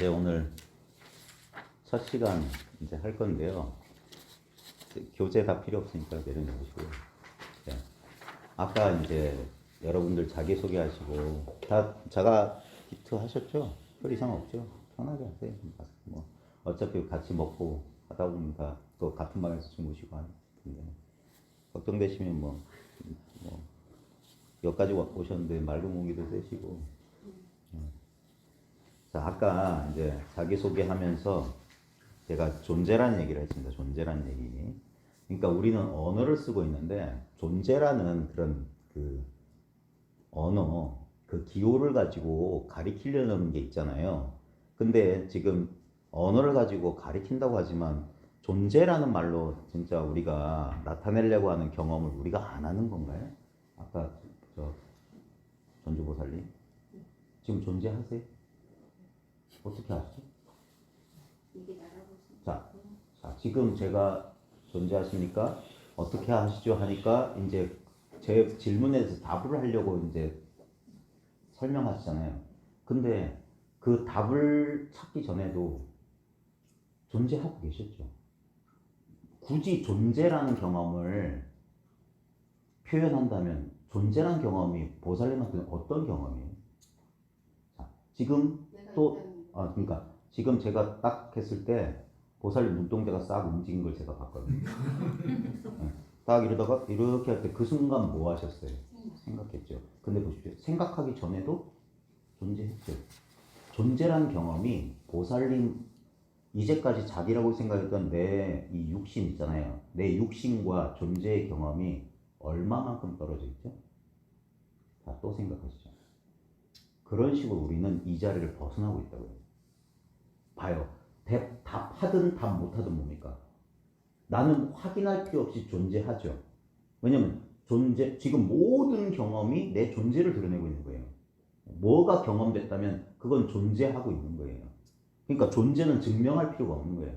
이제 오늘 첫 시간 이제 할 건데요. 교재 다 필요 없으니까 내려놓으시고요. 네. 아까 이제 여러분들 자기소개하시고 다 자가 히트 하셨죠? 별 이상 없죠? 편하게 하세요. 뭐 어차피 같이 먹고 하다 보니까 또 같은 방에서 주무시고 하는데 걱정되시면 뭐 여기까지 오셨는데 맑은 공기도 쐬시고. 자, 아까 이제 자기소개하면서 제가 존재라는 얘기를 했습니다. 존재라는 얘기. 그러니까 우리는 언어를 쓰고 있는데 존재라는 그런 그 언어, 그 기호를 가지고 가리키려는 게 있잖아요. 근데 지금 언어를 가지고 가리킨다고 하지만 존재라는 말로 진짜 우리가 나타내려고 하는 경험을 우리가 안 하는 건가요? 아까 저 전주보살님 지금 존재하세요? 어떻게 아시죠? 자, 지금 제가 존재하십니까? 어떻게 하시죠? 하니까 이제 제 질문에 대해서 답을 하려고 이제 설명하시잖아요. 근데 그 답을 찾기 전에도 존재하고 계셨죠. 굳이 존재라는 경험을 표현한다면 존재라는 경험이 보살님한테는 어떤 경험이에요? 자, 지금 또 그러니까 지금 제가 딱 했을 때 보살님 눈동자가 싹 움직인 걸 제가 봤거든요. 네. 딱 이러다가 이렇게 할 때 그 순간 뭐 하셨어요? 생각했죠. 근데 보십시오. 생각하기 전에도 존재했죠. 존재라는 경험이 보살님 이제까지 자기라고 생각했던 내 이 육신 있잖아요. 내 육신과 존재의 경험이 얼마만큼 떨어져 있죠? 자, 또 생각하시죠. 그런 식으로 우리는 이 자리를 벗어나고 있다고요. 봐요. 답하든 답 못하든 뭡니까? 나는 확인할 필요 없이 존재하죠. 왜냐면 지금 모든 경험이 내 존재를 드러내고 있는 거예요. 뭐가 경험됐다면 그건 존재하고 있는 거예요. 그러니까 존재는 증명할 필요가 없는 거예요.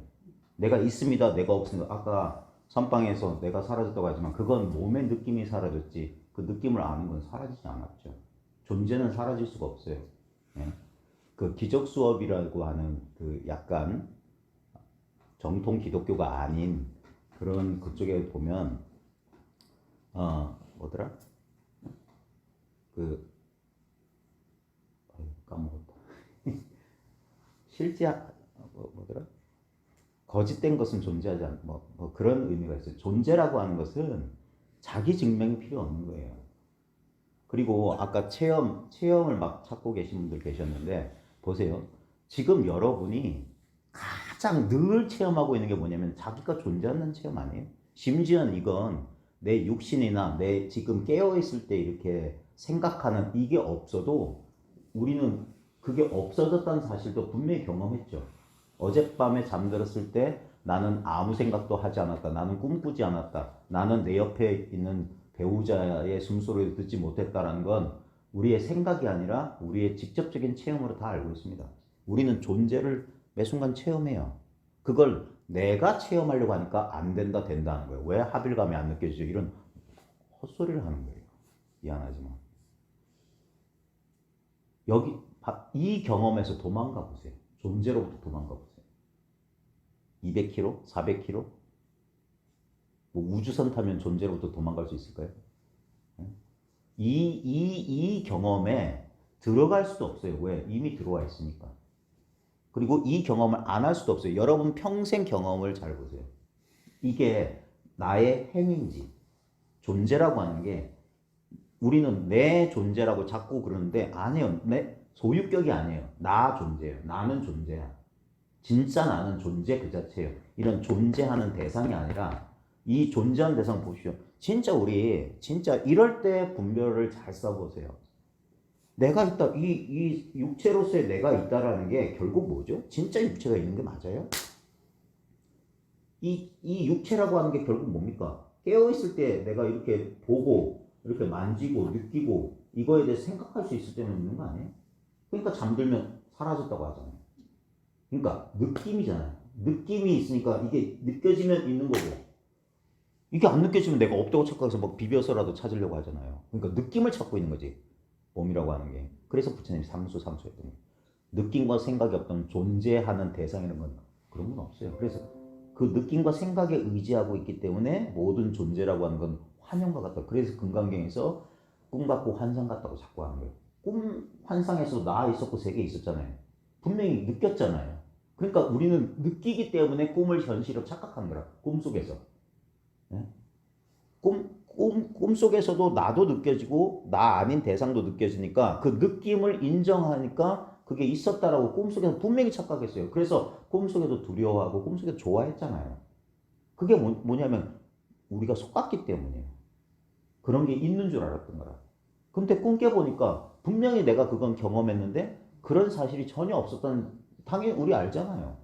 내가 있습니다, 내가 없습니다. 아까 선방에서 내가 사라졌다고 하지만 그건 몸의 느낌이 사라졌지 그 느낌을 아는 건 사라지지 않았죠. 존재는 사라질 수가 없어요. 네? 그 기적 수업이라고 하는 그 약간 정통 기독교가 아닌 그런 그쪽에 보면 뭐더라? 까먹었다. 실제 뭐더라? 거짓된 것은 존재하지 않고 뭐 그런 의미가 있어요. 존재라고 하는 것은 자기 증명이 필요 없는 거예요. 그리고 아까 체험을 막 찾고 계신 분들 계셨는데 보세요. 지금 여러분이 가장 늘 체험하고 있는 게 뭐냐면 자기가 존재하는 체험 아니에요? 심지어는 이건 내 육신이나 내 지금 깨어있을 때 이렇게 생각하는 이게 없어도 우리는 그게 없어졌다는 사실도 분명히 경험했죠. 어젯밤에 잠들었을 때 나는 아무 생각도 하지 않았다. 나는 꿈꾸지 않았다. 나는 내 옆에 있는 배우자의 숨소리를 듣지 못했다라는 건 우리의 생각이 아니라 우리의 직접적인 체험으로 다 알고 있습니다. 우리는 존재를 매 순간 체험해요. 그걸 내가 체험하려고 하니까 안 된다, 된다 하는 거예요. 왜 합일감이 안 느껴지죠? 이런 헛소리를 하는 거예요. 미안하지만. 이 경험에서 도망가 보세요. 존재로부터 도망가 보세요. 200km? 400km? 뭐 우주선 타면 존재로부터 도망갈 수 있을까요? 이 경험에 들어갈 수도 없어요. 왜? 이미 들어와 있으니까. 그리고 이 경험을 안 할 수도 없어요. 여러분 평생 경험을 잘 보세요. 이게 나의 행위인지 존재라고 하는 게 우리는 내 존재라고 자꾸 그러는데 아니에요. 내 소유격이 아니에요. 나 존재예요. 나는 존재야. 진짜 나는 존재 그 자체예요. 이런 존재하는 대상이 아니라 이 존재하는 대상 보십시오. 진짜 우리 진짜 이럴 때 분별을 잘 써보세요. 내가 있다. 이 육체로서의 내가 있다라는 게 결국 뭐죠? 진짜 육체가 있는 게 맞아요? 이 육체라고 하는 게 결국 뭡니까? 깨어있을 때 내가 이렇게 보고 이렇게 만지고 느끼고 이거에 대해서 생각할 수 있을 때는 있는 거 아니에요? 그러니까 잠들면 사라졌다고 하잖아요. 그러니까 느낌이잖아요. 느낌이 있으니까 이게 느껴지면 있는 거고 이게 안 느껴지면 내가 없다고 착각해서 막 비벼서라도 찾으려고 하잖아요. 그러니까 느낌을 찾고 있는 거지. 몸이라고 하는 게. 그래서 부처님이 삼수 했던 거예요. 느낌과 생각이 어떤 존재하는 대상이라는 건 그런 건 없어요. 그래서 그 느낌과 생각에 의지하고 있기 때문에 모든 존재라고 하는 건 환영과 같다. 그래서 금강경에서 꿈 같고 환상 같다고 자꾸 하는 거예요. 꿈 환상에서 나 있었고 세계 있었잖아요. 분명히 느꼈잖아요. 그러니까 우리는 느끼기 때문에 꿈을 현실로 착각한 거라. 꿈속에서. 네? 꿈속에서도 나도 느껴지고 나 아닌 대상도 느껴지니까 그 느낌을 인정하니까 그게 있었다라고 꿈속에서 분명히 착각했어요. 그래서 꿈속에도 두려워하고 꿈속에도 좋아했잖아요. 그게 뭐냐면 우리가 속았기 때문이에요. 그런 게 있는 줄 알았던 거라. 근데 꿈 깨보니까 분명히 내가 그건 경험했는데 그런 사실이 전혀 없었다는 당연히 우리 알잖아요.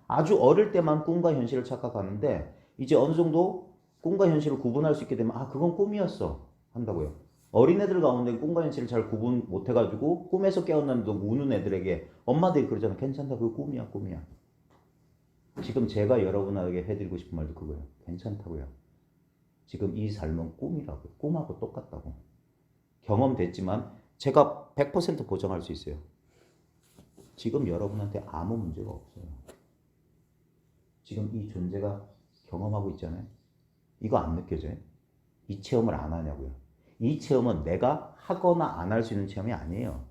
아주 어릴 때만 꿈과 현실을 착각하는데 이제 어느 정도 꿈과 현실을 구분할 수 있게 되면 아 그건 꿈이었어 한다고요. 어린애들 가운데 꿈과 현실을 잘 구분 못해가지고 꿈에서 깨어났는데 우는 애들에게 엄마들이 그러잖아. 괜찮다 그거 꿈이야 꿈이야. 지금 제가 여러분에게 해드리고 싶은 말도 그거예요. 괜찮다고요. 지금 이 삶은 꿈이라고요. 꿈하고 똑같다고. 경험됐지만 제가 100% 보장할 수 있어요. 지금 여러분한테 아무 문제가 없어요. 지금 이 존재가 경험하고 있잖아요. 이거 안 느껴져요? 이 체험을 안 하냐고요. 이 체험은 내가 하거나 안 할 수 있는 체험이 아니에요.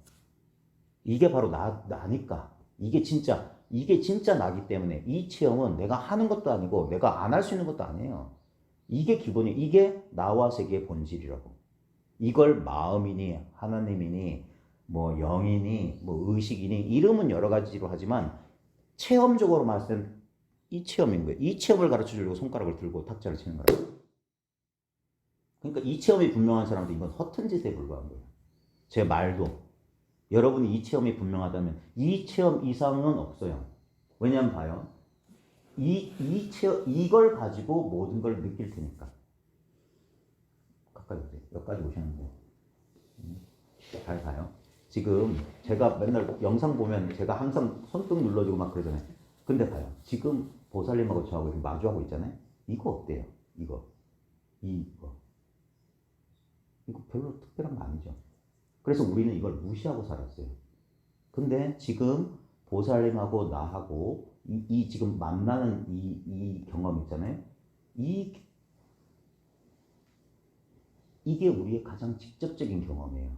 이게 바로 나니까. 이게 진짜 나기 때문에 이 체험은 내가 하는 것도 아니고 내가 안 할 수 있는 것도 아니에요. 이게 기본이에요. 이게 나와 세계의 본질이라고. 이걸 마음이니 하나님이니 뭐 영이니 뭐 의식이니 이름은 여러 가지로 하지만 체험적으로 봤을 땐 이 체험인 거예요. 이 체험을 가르쳐 주려고 손가락을 들고 탁자를 치는 거라고. 그러니까 이 체험이 분명한 사람도 이건 허튼 짓에 불과한 거예요. 제 말도. 여러분이 이 체험이 분명하다면 이 체험 이상은 없어요. 왜냐면 봐요. 이걸 가지고 모든 걸 느낄 테니까. 가까이 오세요. 여기까지 오셨는데. 잘 봐요. 지금 제가 맨날 영상 보면 제가 항상 손등 눌러주고 막 그러잖아요. 근데 봐요. 지금 보살님하고 저하고 이렇게 마주하고 있잖아요. 이거 어때요? 이거. 이거 별로 특별한 거 아니죠. 그래서 우리는 이걸 무시하고 살았어요. 근데 지금 보살님하고 나하고 이 지금 만나는 이 경험 있잖아요. 이게 우리의 가장 직접적인 경험이에요.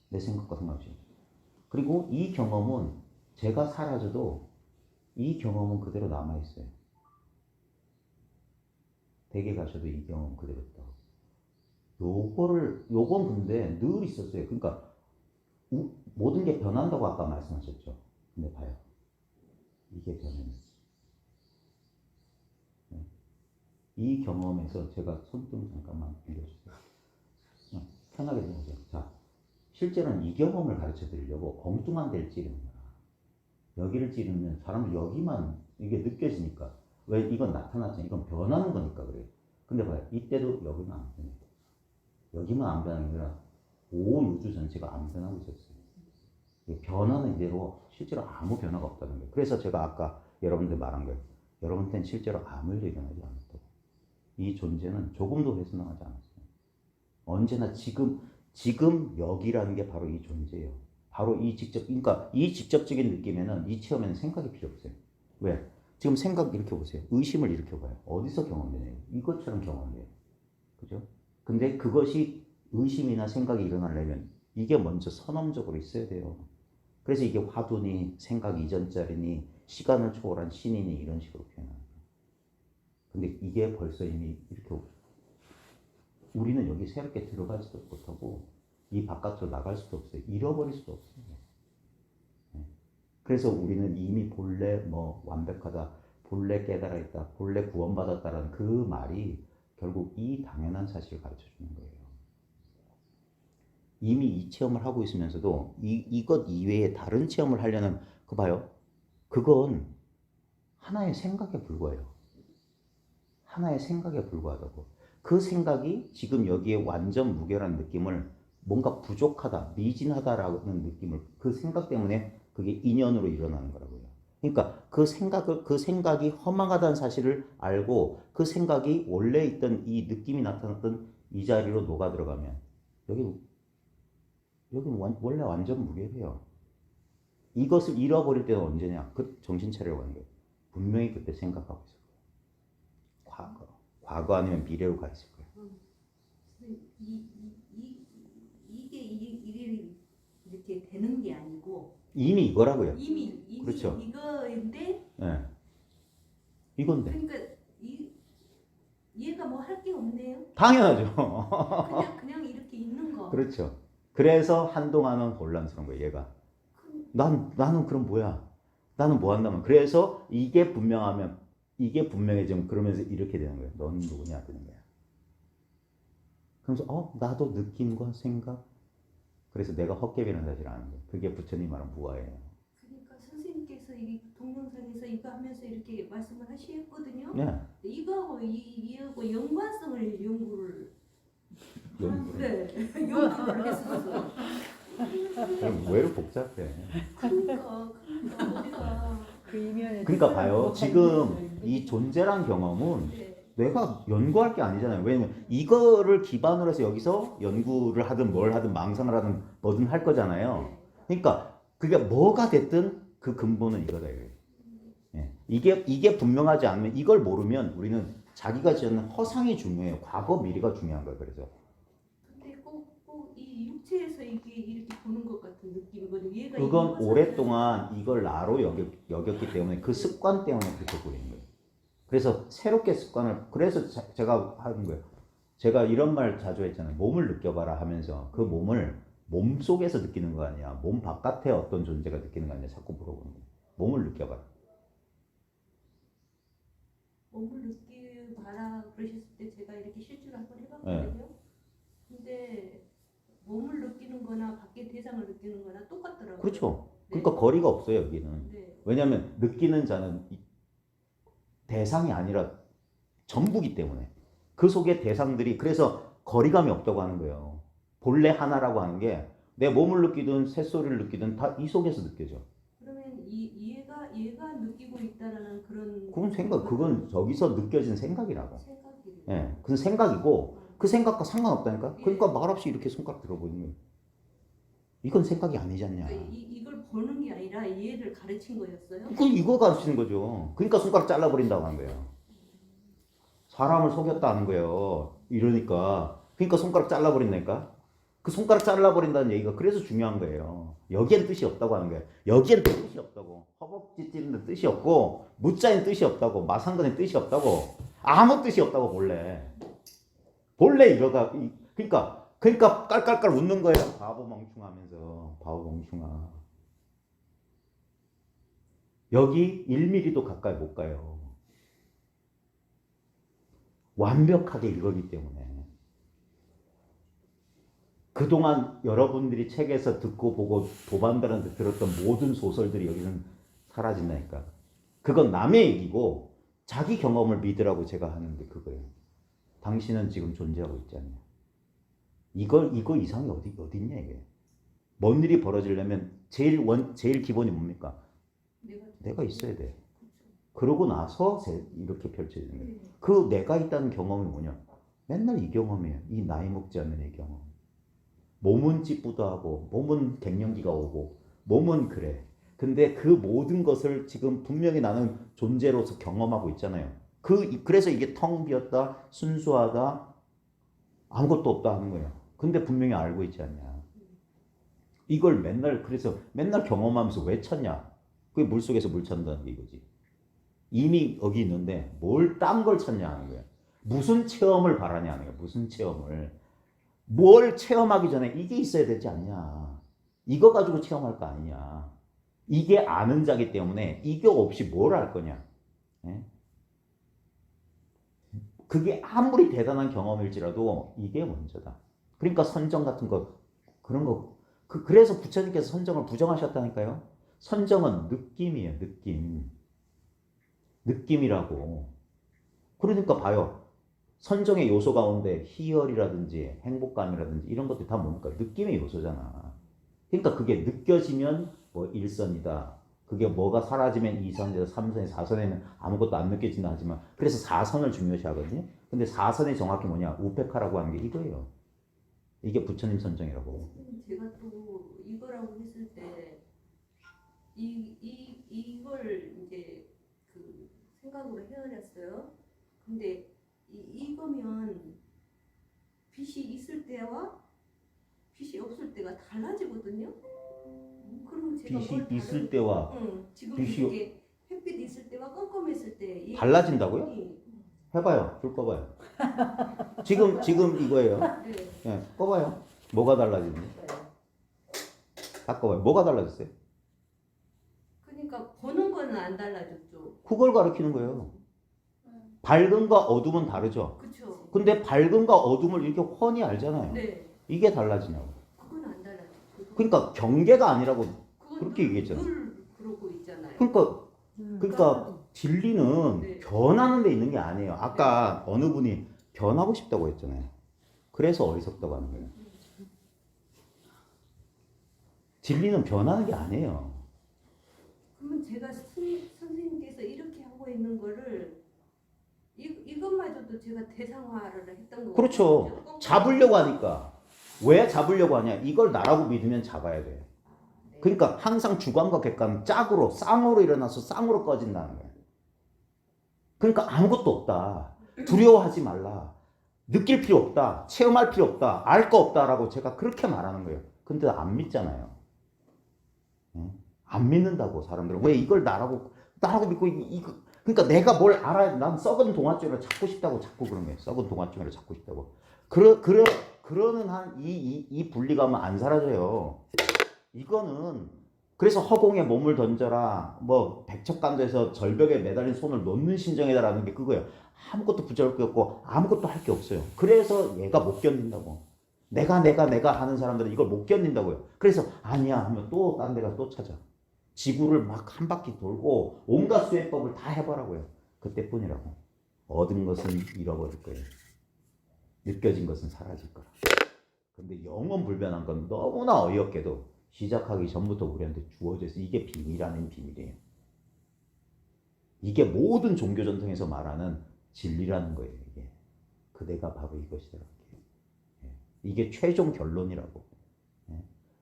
내 생각과 상관없이. 그리고 이 경험은 제가 사라져도 이 경험은 그대로 남아있어요. 댁에 가셔도 이 경험은 그대로 있다고. 요건 근데 늘 있었어요. 그러니까 모든 게 변한다고 아까 말씀하셨죠. 근데 봐요. 이게 변해요. 네. 이 경험에서 제가 손등 잠깐만 빌려주세요. 편하게 들어보세요. 자, 실제로는 이 경험을 가르쳐 드리려고 엉뚱한 데를 찌르는 거야. 여기를 찌르면 사람들 여기만 이게 느껴지니까. 왜 이건 나타났지? 이건 변하는 거니까 그래요. 근데 봐요. 이때도 여기는 안 변해요. 여기만 안 변하는 게 아니라 온 우주 전체가 안 변하고 있었어요. 변화는 이대로 실제로 아무 변화가 없다는 거예요. 그래서 제가 아까 여러분들 말한 거예요. 여러분한테는 실제로 아무 일도 일어나지 않았다고. 이 존재는 조금도 훼손하지 않았어요. 언제나 지금 여기라는 게 바로 이 존재예요. 바로 그러니까 이 직접적인 느낌에는 이 체험에는 생각이 필요 없어요. 왜? 지금 생각 이렇게 보세요. 의심을 이렇게 봐요. 어디서 경험되냐요? 이것처럼 경험돼요. 그죠? 근데 그것이 의심이나 생각이 일어나려면 이게 먼저 선언적으로 있어야 돼요. 그래서 이게 화두니 생각 이전짜리니 시간을 초월한 신이니 이런 식으로 표현하는 거예요. 근데 이게 벌써 이미 이렇게 우리는 여기 새롭게 들어가지도 못하고 이 바깥으로 나갈 수도 없어요. 잃어버릴 수도 없어요. 네. 그래서 우리는 이미 본래 뭐 완벽하다, 본래 깨달아 있다, 본래 구원받았다라는 그 말이 결국 이 당연한 사실을 가르쳐 주는 거예요. 이미 이 체험을 하고 있으면서도 이것 이외에 다른 체험을 하려는 그 봐요. 그건 하나의 생각에 불과해요. 하나의 생각에 불과하다고. 그 생각이 지금 여기에 완전 무결한 느낌을 뭔가 부족하다, 미진하다라는 느낌을 그 생각 때문에 그게 인연으로 일어나는 거라고요. 그러니까 그 생각이 허망하다는 사실을 알고 그 생각이 원래 있던 이 느낌이 나타났던 이 자리로 녹아 들어가면 여기 원래 완전 무결해요. 이것을 잃어버릴 때는 언제냐? 그 정신 차리라고 하는 거예요. 분명히 그때 생각하고 있을 거예요. 과거 아니면 미래로 가 있을 거예요. 이게 이렇게 되는 게 아니고 이미 이거라고요. 이미 그렇죠. 이거인데. 네. 이건데. 그러니까 얘가 뭐 할 게 없네요. 당연하죠. 그냥 이렇게 있는 거. 그렇죠. 그래서 한동안은 혼란스러운 거예요. 얘가. 나는 그럼 뭐야? 나는 뭐 한다면? 그래서 이게 분명해지면 그러면서 이렇게 되는 거예요. 넌 누구냐 되는 거야. 그러면서 나도 느낌과 생각. 그래서 내가 헛개비라는 사실을 아는 거예요. 그게 부처님 말은 무아예요. 그러니까 선생님께서 이 동영상에서 이거 하면서 이렇게 말씀을 하셨거든요. 네. 이거하고 이하고 연관성을 연구를 연구를. 연구를 했었어. 왜 이렇게 복잡해? 그러니까 그러니까 봐요. 지금 이 존재란 경험은 내가 연구할 게 아니잖아요. 왜냐면 이거를 기반으로 해서 여기서 연구를 하든 뭘 하든 망상을 하든 뭐든 할 거잖아요. 그러니까 그게 뭐가 됐든 그 근본은 이거다. 예. 이게 분명하지 않으면 이걸 모르면 우리는 자기가 지은 허상이 중요해요. 과거 미래가 중요한 거예요. 그래서. 근데 꼭 이 육체에서 이게 이렇게 보는 것 같은 느낌이거든요. 얘가 그건 오랫동안 이걸 나로 여겼기 때문에 그 습관 때문에 그렇게 보이는 거예요. 그래서 새롭게 습관을 그래서 제가 하는 거예요. 제가 이런 말 자주 했잖아요. 몸을 느껴봐라 하면서 그 몸을 몸 속에서 느끼는 거 아니야. 몸 바깥에 어떤 존재가 느끼는 거 아니야. 자꾸 물어보는 거예요. 몸을 느껴봐라. 몸을 느껴봐라 그러셨을 때 제가 이렇게 실주를 한번 해봤거든요. 근데 몸을 느끼는 거나 밖에 대상을 느끼는 거나 똑같더라고요. 그렇죠. 그러니까 거리가 없어요. 여기는. 왜냐하면 느끼는 자는 대상이 아니라 전부기 때문에 그 속에 대상들이 그래서 거리감이 없다고 하는 거예요. 본래 하나라고 하는 게 내 몸을 느끼든 새소리를 느끼든 다 이 속에서 느껴져. 그러면 얘가 느끼고 있다라는 그런 그건 저기서 느껴진 생각이라고. 생각이에요. 예, 그건 생각이고 그 생각과 상관없다니까. 그러니까 말없이 이렇게 손가락 들어보는 거예요. 이건 생각이 아니지 않냐. 그러니까 이걸 보는 게 아니라 얘를 가르친 거였어요? 이거 가르치는 거죠. 그러니까 손가락 잘라버린다고 하는 거예요. 사람을 속였다는 거예요. 이러니까. 그러니까 손가락 잘라버린다니까. 그 손가락 잘라버린다는 얘기가 그래서 중요한 거예요. 여기엔 뜻이 없다고 하는 거예요. 여기엔 뜻이 없다고. 허벅지 찌르는 뜻이 없고 무자엔 뜻이 없다고. 마상근엔 뜻이 없다고. 아무 뜻이 없다고 본래 이거가 그러니까 깔깔깔 웃는 거예요. 바보 멍충하면서. 바보 멍충아. 여기 1mm도 가까이 못 가요. 완벽하게 이거기 때문에. 그동안 여러분들이 책에서 듣고 보고 도반들한테 들었던 모든 소설들이 여기는 사라진다니까. 그건 남의 얘기고 자기 경험을 믿으라고 제가 하는 게 그거예요. 당신은 지금 존재하고 있지 않냐. 이거 이상이 어디 있냐 이게. 뭔 일이 벌어지려면 제일 기본이 뭡니까? 내가 있어야 돼. 그러고 나서 이렇게 펼쳐지는 거예요. 그 내가 있다는 경험이 뭐냐? 맨날 이 경험이에요. 이 나이 먹지 않는 이 경험. 몸은 찌뿌드하고 몸은 갱년기가 오고 몸은 그래. 근데 그 모든 것을 지금 분명히 나는 존재로서 경험하고 있잖아요. 그래서 이게 텅 비었다, 순수하다, 아무것도 없다 하는 거예요. 근데 분명히 알고 있지 않냐. 이걸 그래서 맨날 경험하면서 왜 찾냐? 그게 물속에서 물 찾는다는 게 이거지. 이미 여기 있는데 뭘 딴 걸 찾냐 하는 거예요. 무슨 체험을 바라냐 하는 거예요. 무슨 체험을. 뭘 체험하기 전에 이게 있어야 되지 않냐. 이거 가지고 체험할 거 아니냐. 이게 아는 자기 때문에 이게 없이 뭘 할 거냐. 예? 그게 아무리 대단한 경험일지라도 이게 먼저다. 그러니까 선정 같은 거 그런 거 그래서 부처님께서 선정을 부정하셨다니까요. 선정은 느낌이에요. 느낌이라고. 그러니까 봐요. 선정의 요소 가운데 희열이라든지 행복감이라든지 이런 것들이 다 뭡니까? 느낌의 요소잖아. 그러니까 그게 느껴지면 뭐 일선이다. 그게 뭐가 사라지면 2선이다, 3선이, 4선에는 아무것도 안 느껴진다 하지만 그래서 4선을 중요시 하거든요. 근데 4선이 정확히 뭐냐? 우페카라고 하는 게 이거예요. 이게 부처님 선정이라고. 제가 또 이거라고 했을 때 이걸 이제 그 생각으로 헤어렸어요. 근데 이거면 빛이 있을 때와 빛이 없을 때가 달라지거든요. 그럼 제가 빛이 뭘 있을 때와 지금 빛이 이렇게 햇빛 있을 때와 껌껌했을 때 달라진다고요? 이- 해봐요. 불 꺼봐요. 지금 이거예요. 네. 예, 꺼봐요. 뭐가 달라지는지. 다 꺼봐요. 뭐가 달라졌어요? 그러니까 보는 거는 안 달라졌죠. 그걸 가리키는 거예요. 밝음과 어둠은 다르죠. 그렇죠. 근데 밝음과 어둠을 이렇게 훤히 알잖아요. 네. 이게 달라지냐고. 그건 안 달라졌죠. 그러니까 경계가 아니라고 그건 그렇게 얘기했잖아요. 늘 그러고 있잖아요. 그러니까 진리는 네. 변하는 데 있는 게 아니에요. 아까 어느 분이 변하고 싶다고 했잖아요. 그래서 어리석다고 하는 거예요. 진리는 변하는 게 아니에요. 그러면 제가 선생님께서 이렇게 하고 있는 거를 이것마저도 제가 대상화를 했던 거예요. 그렇죠. 잡으려고 하니까. 왜 잡으려고 하냐? 이걸 나라고 믿으면 잡아야 돼. 네. 그러니까 항상 주관과 객관은 짝으로 쌍으로 일어나서 쌍으로 꺼진다는 거예요. 그러니까 아무것도 없다. 두려워하지 말라. 느낄 필요 없다. 체험할 필요 없다. 알 거 없다라고 제가 그렇게 말하는 거예요. 근데 안 믿잖아요. 안 믿는다고 사람들은. 왜 이걸 나라고 믿고 이거 그러니까 내가 뭘 알아야 난 썩은 동화줄을 찾고 싶다고 자꾸 그런 거예요. 썩은 동화줄을 찾고 싶다고. 그러는 한 이 분리감은 안 사라져요. 이거는 그래서 허공에 몸을 던져라. 뭐 백척간도에서 절벽에 매달린 손을 놓는 심정이다라는 게 그거예요. 아무것도 붙잡을 게 없고 아무것도 할 게 없어요. 그래서 얘가 못 견딘다고. 내가 하는 사람들은 이걸 못 견딘다고요. 그래서 아니야 하면 또 딴 데가 또 찾아. 지구를 막 한 바퀴 돌고 온갖 수행법을 다 해보라고요. 그때뿐이라고. 얻은 것은 잃어버릴 거예요. 느껴진 것은 사라질 거라. 근데 영원 불변한 건 너무나 어이없게도 시작하기 전부터 우리한테 주어져 있어. 이게 비밀 아닌 비밀이에요. 이게 모든 종교 전통에서 말하는 진리라는 거예요. 이게 그대가 바로 이것이다. 이게 최종 결론이라고.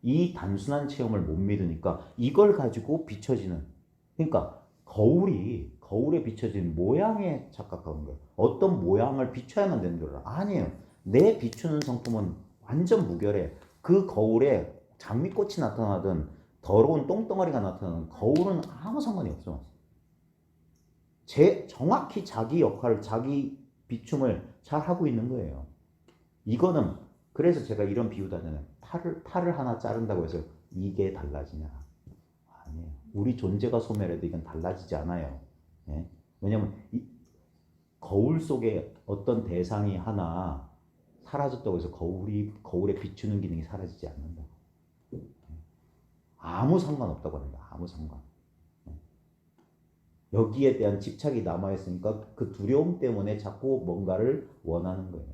이 단순한 체험을 못 믿으니까 이걸 가지고 비춰지는, 그러니까 거울에 비춰지는 모양에 착각하는 거예요. 어떤 모양을 비춰야만 되는 줄 알아. 아니에요. 내 비추는 성품은 완전 무결해. 그 거울에 장미꽃이 나타나든 더러운 똥덩어리가 나타나든 거울은 아무 상관이 없어. 정확히 자기 역할을, 자기 비춤을 잘 하고 있는 거예요. 이거는 그래서 제가 이런 비유도 하잖아요. 탈을 하나 자른다고 해서 이게 달라지냐? 아니에요. 우리 존재가 소멸해도 이건 달라지지 않아요. 예? 왜냐면 이 거울 속에 어떤 대상이 하나 사라졌다고 해서 거울에 비추는 기능이 사라지지 않는다. 아무 상관없다고 합니다. 아무 상관. 여기에 대한 집착이 남아있으니까 그 두려움 때문에 자꾸 뭔가를 원하는 거예요.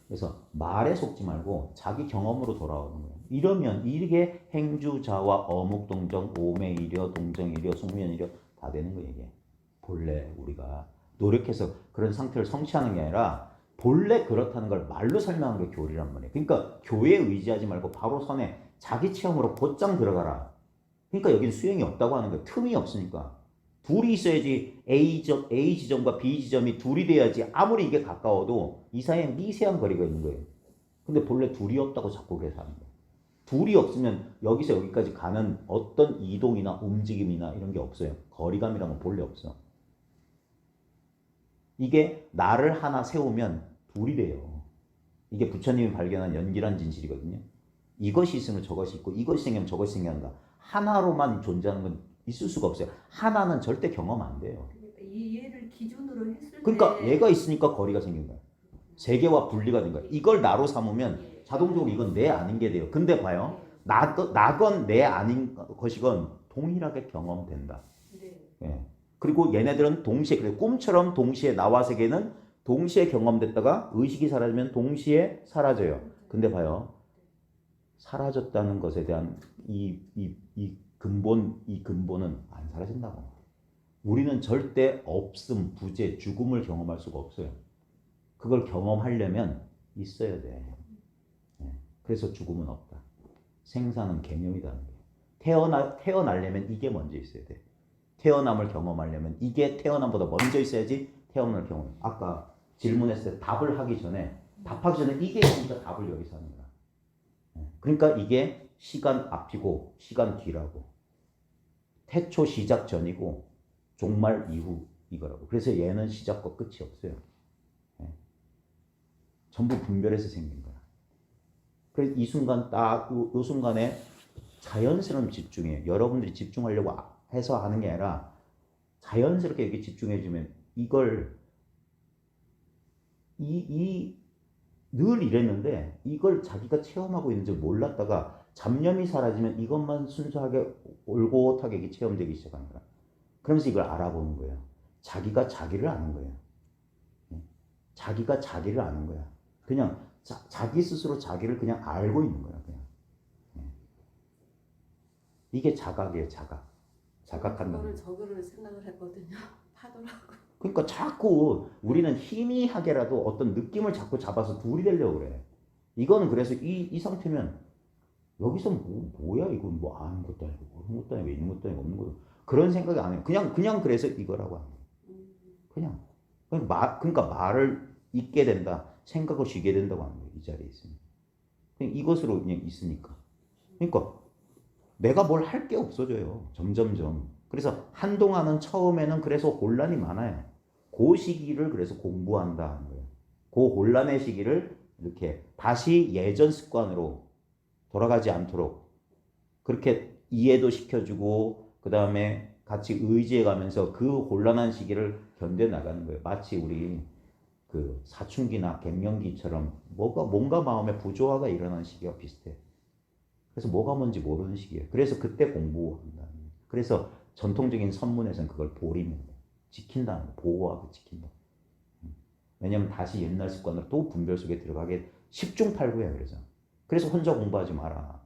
그래서 말에 속지 말고 자기 경험으로 돌아오는 거예요. 이러면 이게 행주자와 어묵동정, 오매이려, 동정이려, 숙면이려 다 되는 거예요. 이게 본래 우리가 노력해서 그런 상태를 성취하는 게 아니라 본래 그렇다는 걸 말로 설명하는 게 교리란 말이에요. 그러니까 교회에 의지하지 말고 바로 선에 자기 체험으로 곧장 들어가라. 그러니까 여기는 수용이 없다고 하는 거예요. 틈이 없으니까. 둘이 있어야지 A 지점과 B 지점이 둘이 돼야지 아무리 이게 가까워도 이 사이에 미세한 거리가 있는 거예요. 근데 본래 둘이 없다고 자꾸 그래서 하는 거예요. 둘이 없으면 여기서 여기까지 가는 어떤 이동이나 움직임이나 이런 게 없어요. 거리감이란 건 본래 없어. 이게 나를 하나 세우면 둘이 돼요. 이게 부처님이 발견한 연기란 진실이거든요. 이것이 있으면 저것이 있고 이것이 생기면 저것이 생겨난다. 하나로만 존재하는 건 있을 수가 없어요. 하나는 절대 경험 안 돼요. 그러니까 이 얘를 기준으로 했을 그러니까 때 얘가 있으니까 거리가 생긴 거예요. 세계와 분리가 된 거예요. 이걸 나로 삼으면 자동적으로 이건 내 아닌 게 돼요. 근데 봐요. 나건 내 아닌 것이건 동일하게 경험된다. 네. 예. 그리고 얘네들은 동시에, 그래 꿈처럼 동시에 나와 세계는 동시에 경험됐다가 의식이 사라지면 동시에 사라져요. 근데 봐요. 사라졌다는 것에 대한 이 근본은 안 사라진다고. 우리는 절대 없음, 부재, 죽음을 경험할 수가 없어요. 그걸 경험하려면 있어야 돼. 그래서 죽음은 없다. 생사는 개념이다는 거예요. 태어나려면 이게 먼저 있어야 돼. 태어남을 경험하려면 이게 태어남보다 먼저 있어야지 태어남을 경험. 아까 질문했을 때 답을 하기 전에 답하기 전에 이게 있으니까 답을 여기서 하는 거야. 그러니까 이게 시간 앞이고 시간 뒤라고. 태초 시작 전이고 종말 이후 이거라고. 그래서 얘는 시작과 끝이 없어요. 전부 분별해서 생긴 거야. 그래서 이 순간 딱 요 순간에 자연스러운 집중이에요. 여러분들이 집중하려고 해서 하는 게 아니라 자연스럽게 여기 집중해주면 이걸 늘 이랬는데 이걸 자기가 체험하고 있는 줄 몰랐다가 잡념이 사라지면 이것만 순수하게 올곧하게 이렇게 체험되기 시작하는 거야. 그러면서 이걸 알아보는 거예요. 자기가 자기를 아는 거예요. 자기가 자기를 아는 거야. 그냥 자기 스스로 자기를 그냥 알고 있는 거야. 그냥. 이게 자각이에요. 자각한다. 그거를 적으로 생각을 했거든요. 파도라고. 그러니까 자꾸 우리는 희미하게라도 어떤 느낌을 자꾸 잡아서 둘이 되려고 그래. 이거는 그래서 이 상태면 여기서 뭐야 이건 뭐 아는 것도 아니고 모르는 것도 아니고 있는 것도 아니고 없는 것도 그런 생각이 안 해요. 그냥 그래서 이거라고 하는 거예요. 그러니까 말을 잊게 된다. 생각을 쉬게 된다고 하는 거예요. 이 자리에 있으면. 그냥 이것으로 그냥 있으니까. 그러니까 내가 뭘 할 게 없어져요. 점점점. 그래서 한동안은 처음에는 그래서 혼란이 많아요. 그 시기를 그래서 공부한다 하는 거예요. 그 혼란의 시기를 이렇게 다시 예전 습관으로 돌아가지 않도록 그렇게 이해도 시켜주고 그 다음에 같이 의지해가면서 그 곤란한 시기를 견뎌나가는 거예요. 마치 우리 그 사춘기나 갱년기처럼 뭔가 마음에 부조화가 일어나는 시기와 비슷해. 그래서 뭐가 뭔지 모르는 시기예요. 그래서 그때 공부한다는 거예요. 그래서 전통적인 선문에서는 그걸 보리는 거예요. 지킨다는 거예요. 보호하고 지킨다. 왜냐하면 다시 옛날 습관으로 또 분별 속에 들어가게 10중8구야. 그래서 혼자 공부하지 마라.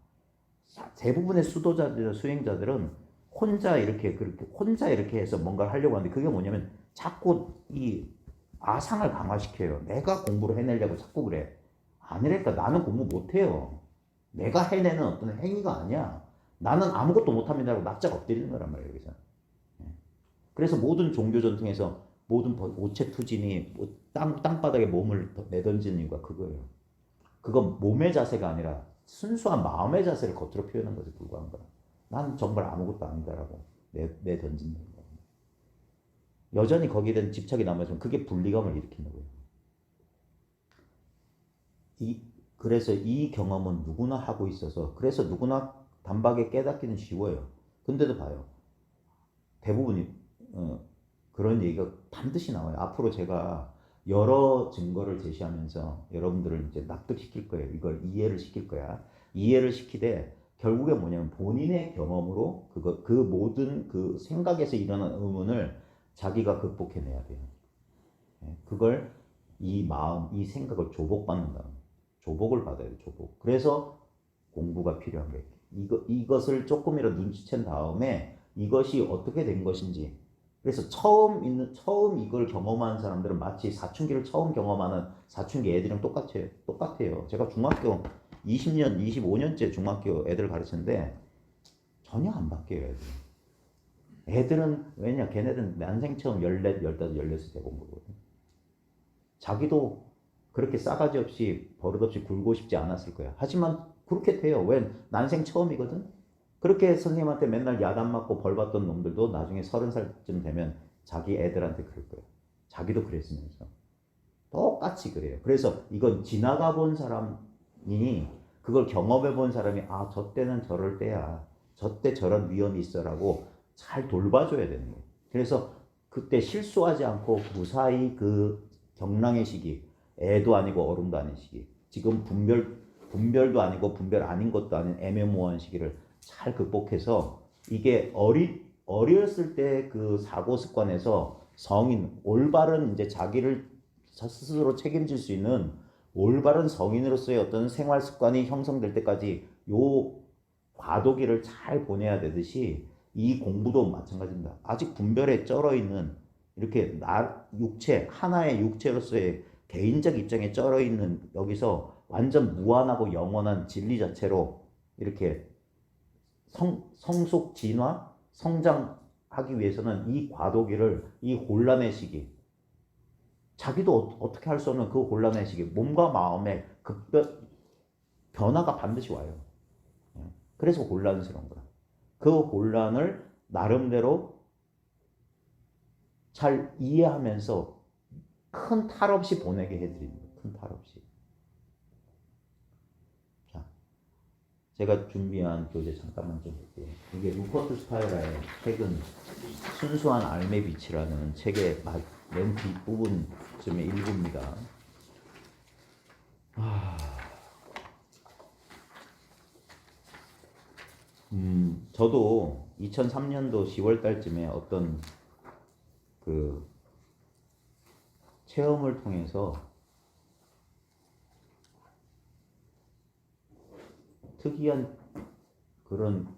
대부분의 수도자들, 수행자들은 혼자 이렇게 해서 뭔가를 하려고 하는데 그게 뭐냐면 자꾸 이 아상을 강화시켜요. 내가 공부를 해내려고 자꾸 그래. 아니랄까. 나는 공부 못해요. 내가 해내는 어떤 행위가 아니야. 나는 아무것도 못합니다라고 납작 엎드리는 거란 말이에요. 여기서. 그래서 모든 종교 전통에서 모든 오체투진이 땅바닥에 몸을 내던지는 이유가 그거예요. 그건 몸의 자세가 아니라 순수한 마음의 자세를 겉으로 표현한 것에 불과한 거야. 난 정말 아무것도 아니다라고 내던진다는 거야. 여전히 거기에 대한 집착이 남아있으면 그게 분리감을 일으키는 거예요. 그래서 이 경험은 누구나 하고 있어서 그래서 누구나 단박에 깨닫기는 쉬워요. 근데도 봐요. 대부분이 그런 얘기가 반드시 나와요. 앞으로 제가 여러 증거를 제시하면서 여러분들을 이제 납득시킬 거예요. 이걸 이해를 시킬 거야. 이해를 시키되 결국에 뭐냐면 본인의 경험으로 그 모든 그 생각에서 일어난 의문을 자기가 극복해내야 돼요. 그걸 이 마음, 이 생각을 조복받는다. 조복을 받아야 돼요. 조복. 그래서 공부가 필요한 거예요. 이것을 조금이라도 눈치챈 다음에 이것이 어떻게 된 것인지. 그래서 처음 이걸 경험한 사람들은 마치 사춘기를 처음 경험하는 사춘기 애들이랑 똑같아요. 제가 중학교 20년, 25년째 중학교 애들 가르치는데 전혀 안 바뀌어요. 애들은 왜냐? 걔네들은 난생 처음 14, 15, 16세 돼본 거거든. 자기도 그렇게 싸가지 없이 버릇없이 굴고 싶지 않았을 거야. 하지만 그렇게 돼요. 왜? 난생 처음이거든. 그렇게 선생님한테 맨날 야단 맞고 벌 받던 놈들도 나중에 30살쯤 되면 자기 애들한테 그럴 거예요. 자기도 그랬으면서. 똑같이 그래요. 그래서 이건 지나가 본 사람이 그걸 경험해 본 사람이 아, 저 때는 저럴 때야. 저 때 저런 위험이 있어라고 잘 돌봐줘야 되는 거예요. 그래서 그때 실수하지 않고 무사히 그 경랑의 시기, 애도 아니고 어른도 아닌 시기, 지금 분별도 아니고 분별 아닌 것도 아닌 애매모호한 시기를 잘 극복해서 이게 어렸을 때 그 사고 습관에서 올바른 이제 자기를 스스로 책임질 수 있는 올바른 성인으로서의 어떤 생활 습관이 형성될 때까지 요 과도기를 잘 보내야 되듯이 이 공부도 마찬가지입니다. 아직 분별에 쩔어 있는 이렇게 하나의 육체로서의 개인적 입장에 쩔어 있는 여기서 완전 무한하고 영원한 진리 자체로 이렇게 성숙 진화, 성장하기 위해서는 이 과도기를, 이 혼란의 시기, 자기도 어떻게 할 수 없는 그 혼란의 시기, 몸과 마음의 변화가 반드시 와요. 그래서 혼란스러운 거야. 그 혼란을 나름대로 잘 이해하면서 큰 탈 없이 보내게 해드리는 거예요. 큰 탈 없이. 자, 제가 준비한 교재 잠깐만 좀 볼게요. 이게 루퍼트 스파이라의 최근 순수한 삶의 빛이라는 책의 맨 뒷부분쯤의 일부입니다. 저도 2003년도 10월 달쯤에 어떤 그 체험을 통해서 특이한 그런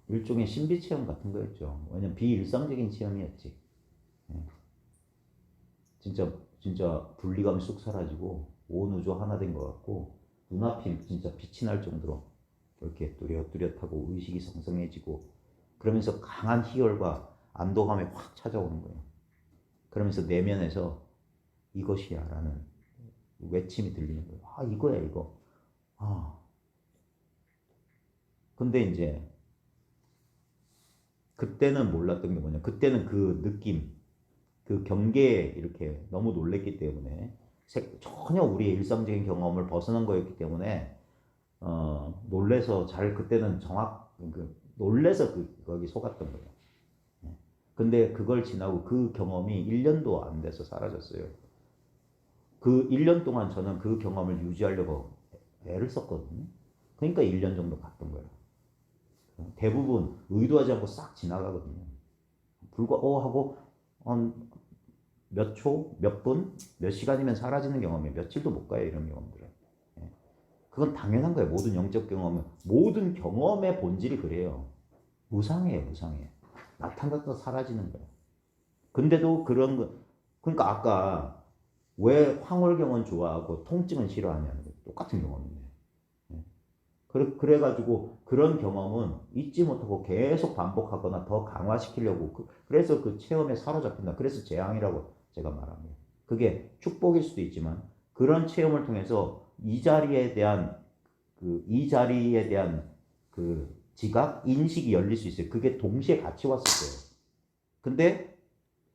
일종의 신비 체험 같은 거였죠. 왜냐면 비일상적인 체험이었지. 진짜 분리감이 쑥 사라지고 온 우주 하나 된 것 같고 눈앞이 진짜 빛이 날 정도로 이렇게 뚜렷뚜렷하고 의식이 성성해지고 그러면서 강한 희열과 안도감이 확 찾아오는 거예요. 그러면서 내면에서 이것이야 라는 외침이 들리는 거예요. 아, 이거야 이거. 근데 이제 그때는 몰랐던 게 뭐냐, 그때는 그 느낌, 그 경계에 이렇게 너무 놀랬기 때문에 전혀 우리의 일상적인 경험을 벗어난 거였기 때문에 놀래서 그때는 놀래서 거기 속았던 거예요. 근데 그걸 지나고 그 경험이 1년도 안 돼서 사라졌어요. 그 1년 동안 저는 그 경험을 유지하려고 애를 썼거든요. 그러니까 1년 정도 갔던 거예요. 대부분 의도하지 않고 싹 지나가거든요. 하고 몇 초, 몇 분, 몇 시간이면 사라지는 경험이에요. 며칠도 못 가요, 이런 경험들은. 그건 당연한 거예요. 모든 영적 경험은. 모든 경험의 본질이 그래요. 무상해요, 무상해. 나타났다 사라지는 거예요. 근데도 그런 거, 그러니까 아까 왜 황홀경은 좋아하고 통증은 싫어하냐는 거예요. 똑같은 경험인데. 그래가지고 그런 경험은 잊지 못하고 계속 반복하거나 더 강화시키려고 그래서 그 체험에 사로잡힌다. 그래서 재앙이라고 제가 말합니다. 그게 축복일 수도 있지만 그런 체험을 통해서 이 자리에 대한 그 지각, 인식이 열릴 수 있어요. 그게 동시에 같이 왔을 거예요. 근데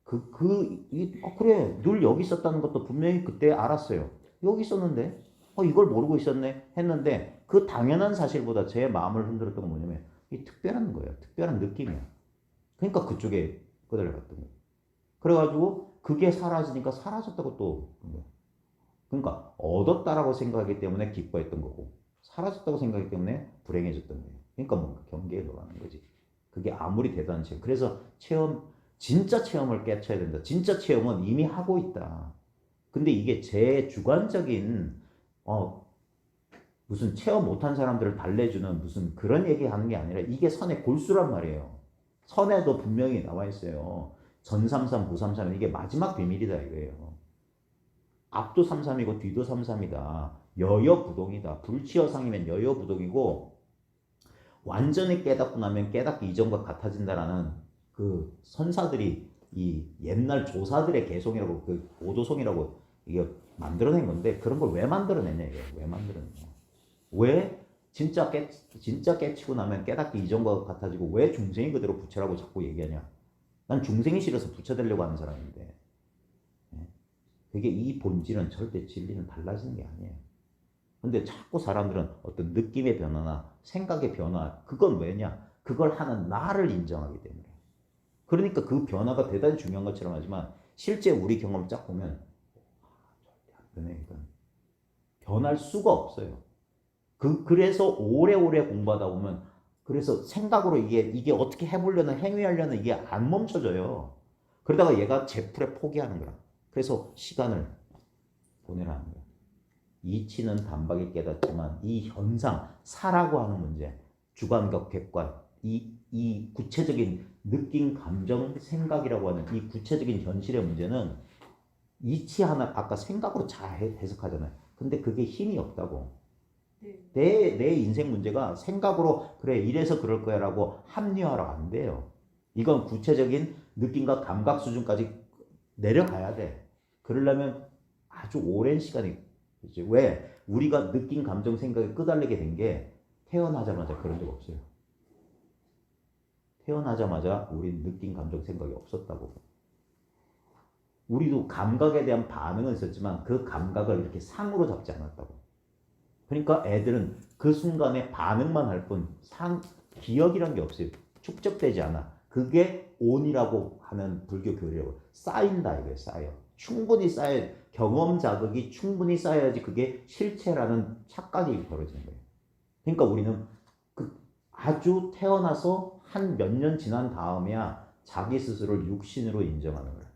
그래, 늘 여기 있었다는 것도 분명히 그때 알았어요. 여기 있었는데, 이걸 모르고 있었네 했는데 그 당연한 사실보다 제 마음을 흔들었던 건 뭐냐면 이 특별한 거예요. 특별한 느낌이야. 그러니까 그쪽에 끌어갔던 거예요. 그래가지고 그게 사라지니까 사라졌다고 또 그러니까 얻었다라고 생각하기 때문에 기뻐했던 거고 사라졌다고 생각하기 때문에 불행해졌던 거예요. 그러니까 뭔가 경계에 들어가는 거지. 그게 아무리 대단한 체험. 그래서 진짜 체험을 깨쳐야 된다. 진짜 체험은 이미 하고 있다. 근데 이게 제 주관적인 무슨 체험 못한 사람들을 달래주는 무슨 그런 얘기하는 게 아니라 이게 선의 골수란 말이에요. 선에도 분명히 나와 있어요. 전33, 부33 이게 마지막 비밀이다 이거예요. 앞도 33이고 뒤도 33이다. 여여부동이다. 불치여상이면 여여부동이고 완전히 깨닫고 나면 깨닫기 이전과 같아진다라는 그 선사들이 이 옛날 조사들의 개송이라고 그 오도송이라고 이게 만들어낸 건데 그런 걸 왜 만들어냈냐 이게 왜 만들어냈냐 왜 진짜 깨치고 나면 깨닫기 이전과 같아지고 왜 중생이 그대로 부처라고 자꾸 얘기하냐. 난 중생이 싫어서 부처 되려고 하는 사람인데 그게 이 본질은 절대 진리는 달라지는 게 아니에요. 근데 자꾸 사람들은 어떤 느낌의 변화나 생각의 변화 그건 왜냐 그걸 하는 나를 인정하기 때문에 그러니까 그 변화가 대단히 중요한 것처럼 하지만 실제 우리 경험을 쫙 보면 절대 안 되네 이건 변할 수가 없어요. 그래서 오래오래 공부하다 보면 그래서 생각으로 이게 어떻게 해보려는 행위하려는 이게 안 멈춰져요. 그러다가 얘가 제풀에 포기하는 거야. 그래서 시간을 보내라는 거야. 이치는 단박에 깨닫지만 이 현상, 사라고 하는 문제, 주관과 객관, 이 구체적인 느낌, 감정, 생각이라고 하는 이 구체적인 현실의 문제는 이치 하나 아까 생각으로 잘 해석하잖아요. 근데 그게 힘이 없다고. 내 인생 문제가 생각으로 그래 이래서 그럴 거야라고 합리화로 안 돼요. 이건 구체적인 느낌과 감각 수준까지 내려가야 돼. 그러려면 아주 오랜 시간이 있지. 왜? 우리가 느낀 감정 생각에 끄달리게 된 게 태어나자마자 그런 적 없어요. 태어나자마자 우린 느낀 감정 생각이 없었다고. 우리도 감각에 대한 반응은 있었지만 그 감각을 이렇게 상으로 잡지 않았다고. 그러니까 애들은 그 순간에 반응만 할 뿐 기억이란 게 없어요. 축적되지 않아. 그게 온이라고 하는 불교 교리라고. 쌓인다 이거예요. 쌓여. 충분히 쌓여. 경험 자극이 충분히 쌓여야지 그게 실체라는 착각이 벌어지는 거예요. 그러니까 우리는 아주 태어나서 한 몇 년 지난 다음에야 자기 스스로를 육신으로 인정하는 거예요.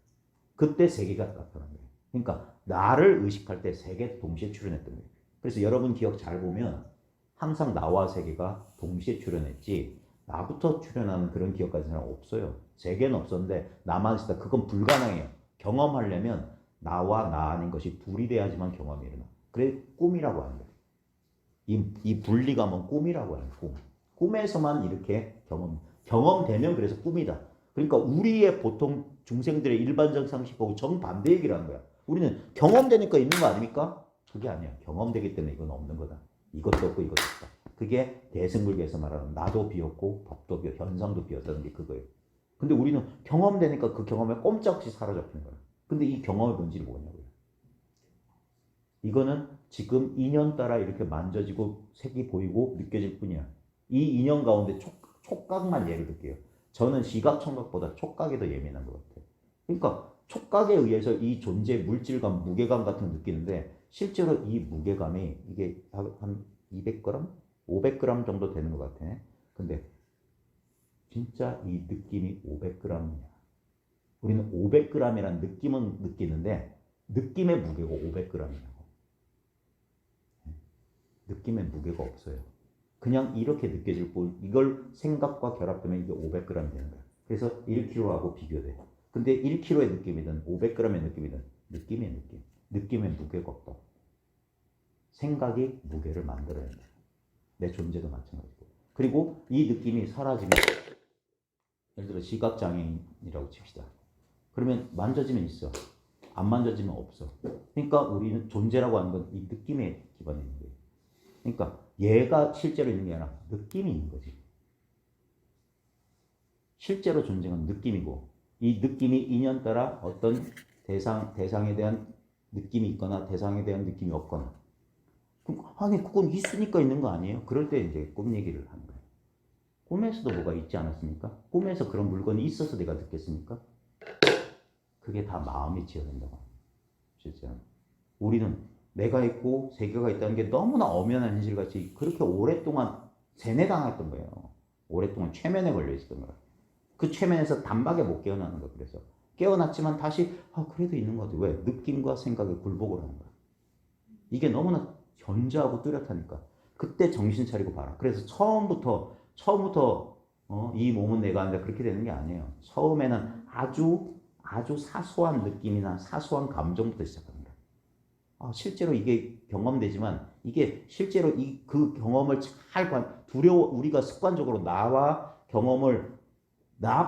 그때 세계가 나타나는 거예요. 그러니까 나를 의식할 때 세계도 동시에 출현했던 거예요. 그래서 여러분 기억 잘 보면 항상 나와 세계가 동시에 출현했지 나부터 출현하는 그런 기억 가진 사람 없어요. 세계는 없었는데 나만 있다. 그건 불가능해요. 경험하려면 나와 나 아닌 것이 둘이 돼야지만 경험이 일어나. 그래 꿈이라고 하는 거예요. 이 분리감은 꿈이라고 하는 거예요. 꿈에서만 이렇게 경험되면 그래서 꿈이다. 그러니까 우리의 보통 중생들의 일반적 상식하고 정반대 얘기를 하는 거야. 우리는 경험되니까 있는 거 아닙니까? 그게 아니야. 경험되기 때문에 이건 없는 거다. 이것도 없고 이것도 없다. 그게 대승불교에서 말하는 나도 비었고 법도 비었고 현상도 비었다는 게 그거예요. 근데 우리는 경험되니까 그 경험에 꼼짝없이 사로잡히는 거야. 근데 이 경험의 본질이 뭐냐고요. 이거는 지금 인연 따라 이렇게 만져지고 색이 보이고 느껴질 뿐이야. 이 인연 가운데 촉각만 예를 들게요. 저는 시각 청각보다 촉각에 더 예민한 것 같아요. 그러니까 촉각에 의해서 이 존재의 물질감, 무게감 같은 걸 느끼는데 실제로 이 무게감이 이게 한 200g? 500g 정도 되는 것 같아. 근데 진짜 이 느낌이 500g이냐. 우리는 500g이라는 느낌은 느끼는데 느낌의 무게가 500g이라고. 느낌의 무게가 없어요. 그냥 이렇게 느껴질 뿐 이걸 생각과 결합되면 이게 500g 되는 거야. 그래서 1kg하고 비교돼. 근데 1kg의 느낌이든 500g의 느낌이든 느낌의 느낌. 느낌의 무게가 없다. 생각이 무게를 만들어야 돼. 내 존재도 마찬가지고. 그리고 이 느낌이 사라지면 예를 들어 시각장애인이라고 칩시다. 그러면 만져지면 있어. 안 만져지면 없어. 그러니까 우리는 존재라고 하는 건 이 느낌에 기반이 있는 거예요. 그러니까 얘가 실제로 있는 게 아니라 느낌이 있는 거지. 실제로 존재는 느낌이고 이 느낌이 인연 따라 어떤 대상에 대한 느낌이 있거나 대상에 대한 느낌이 없거나 아니 그건 있으니까 있는 거 아니에요? 그럴 때 이제 꿈 얘기를 하는 거예요. 꿈에서도 뭐가 있지 않았습니까? 꿈에서 그런 물건이 있어서 내가 느꼈습니까? 그게 다 마음이 지어낸다고. 실제로 우리는 내가 있고 세계가 있다는 게 너무나 엄연한 현실같이 그렇게 오랫동안 세뇌당했던 거예요. 오랫동안 최면에 걸려 있었던 거예요. 그 최면에서 단박에 못 깨어나는 거예요. 그래서 깨어났지만 다시 그래도 있는 거 같아요. 왜? 느낌과 생각에 굴복을 하는 거예요. 이게 너무나 견조하고 뚜렷하니까 그때 정신 차리고 봐라. 그래서 처음부터 이 몸은 내가 아니라 그렇게 되는 게 아니에요. 처음에는 아주 사소한 느낌이나 사소한 감정부터 시작합니다. 실제로 이게 경험되지만 이게 실제로 그 경험을 잘 우리가 습관적으로 나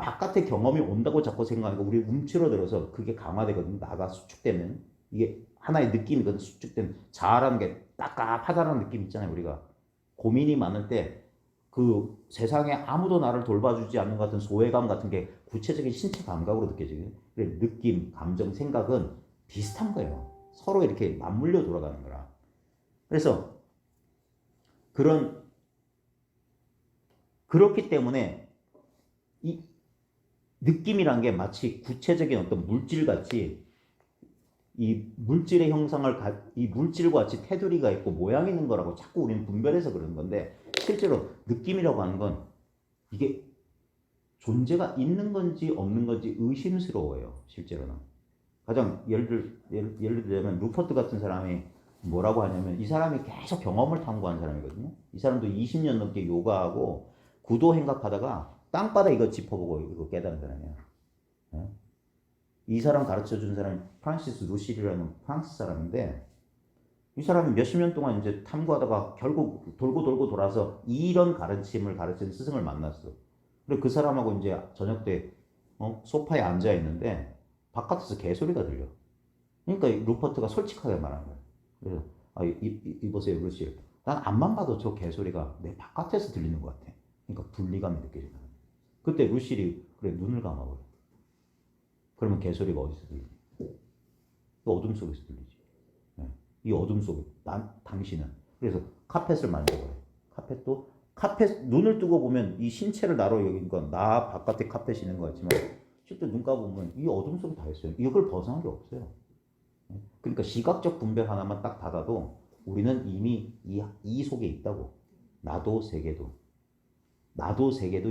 바깥의 경험이 온다고 자꾸 생각하니까 우리 움츠러들어서 그게 강화되거든요. 나가 수축되면 이게 하나의 느낌이거든. 수축된 자아라는 게 깝깝하다는 느낌 있잖아요. 우리가 고민이 많을 때 그 세상에 아무도 나를 돌봐주지 않는 것 같은 소외감 같은 게 구체적인 신체 감각으로 느껴지거든요. 그래 느낌, 감정, 생각은 비슷한 거예요. 서로 이렇게 맞물려 돌아가는 거라. 그래서 그렇기 때문에 이 느낌이란 게 마치 구체적인 어떤 물질같이 이 물질의 이 물질과 같이 테두리가 있고 모양이 있는 거라고 자꾸 우리는 분별해서 그러는 건데 실제로 느낌이라고 하는 건 이게 존재가 있는 건지 없는 건지 의심스러워요. 실제로는. 가장 예를 들자면 루퍼트 같은 사람이 뭐라고 하냐면 이 사람이 계속 경험을 탐구한 사람이거든요. 이 사람도 20년 넘게 요가하고 구도 행각하다가 땅바닥 이거 짚어보고 이거 깨달은 사람이야. 이 사람 가르쳐준 사람이 프란시스 루실이라는 프랑스 사람인데 이 사람이 몇십 년 동안 이제 탐구하다가 결국 돌고 돌고 돌아서 이런 가르침을 가르치는 스승을 만났어. 그리고 그 사람하고 이제 저녁 때 소파에 앉아 있는데 바깥에서 개소리가 들려. 그러니까 루퍼트가 솔직하게 말하는 거야. 그래서 이보세요, 루시. 난 앞만 봐도 저 개소리가 내 바깥에서 들리는 것 같아. 그러니까 분리감이 느껴진다. 그때 루실이 그래 눈을 감아버려. 그러면 개소리가 어디서 들리지? 어둠 속에서 들리지. 이 어둠 속에 당신은 그래서 카펫을 만져버려. 카펫 눈을 뜨고 보면 이 신체를 나로 여기니까 나 바깥에 카펫이 있는 것 같지만 실제 눈 감으면 이 어둠 속에 다 있어요. 이걸 벗어난 게 없어요. 그러니까 시각적 분별 하나만 딱 받아도 우리는 이미 이 속에 있다고. 나도 세계도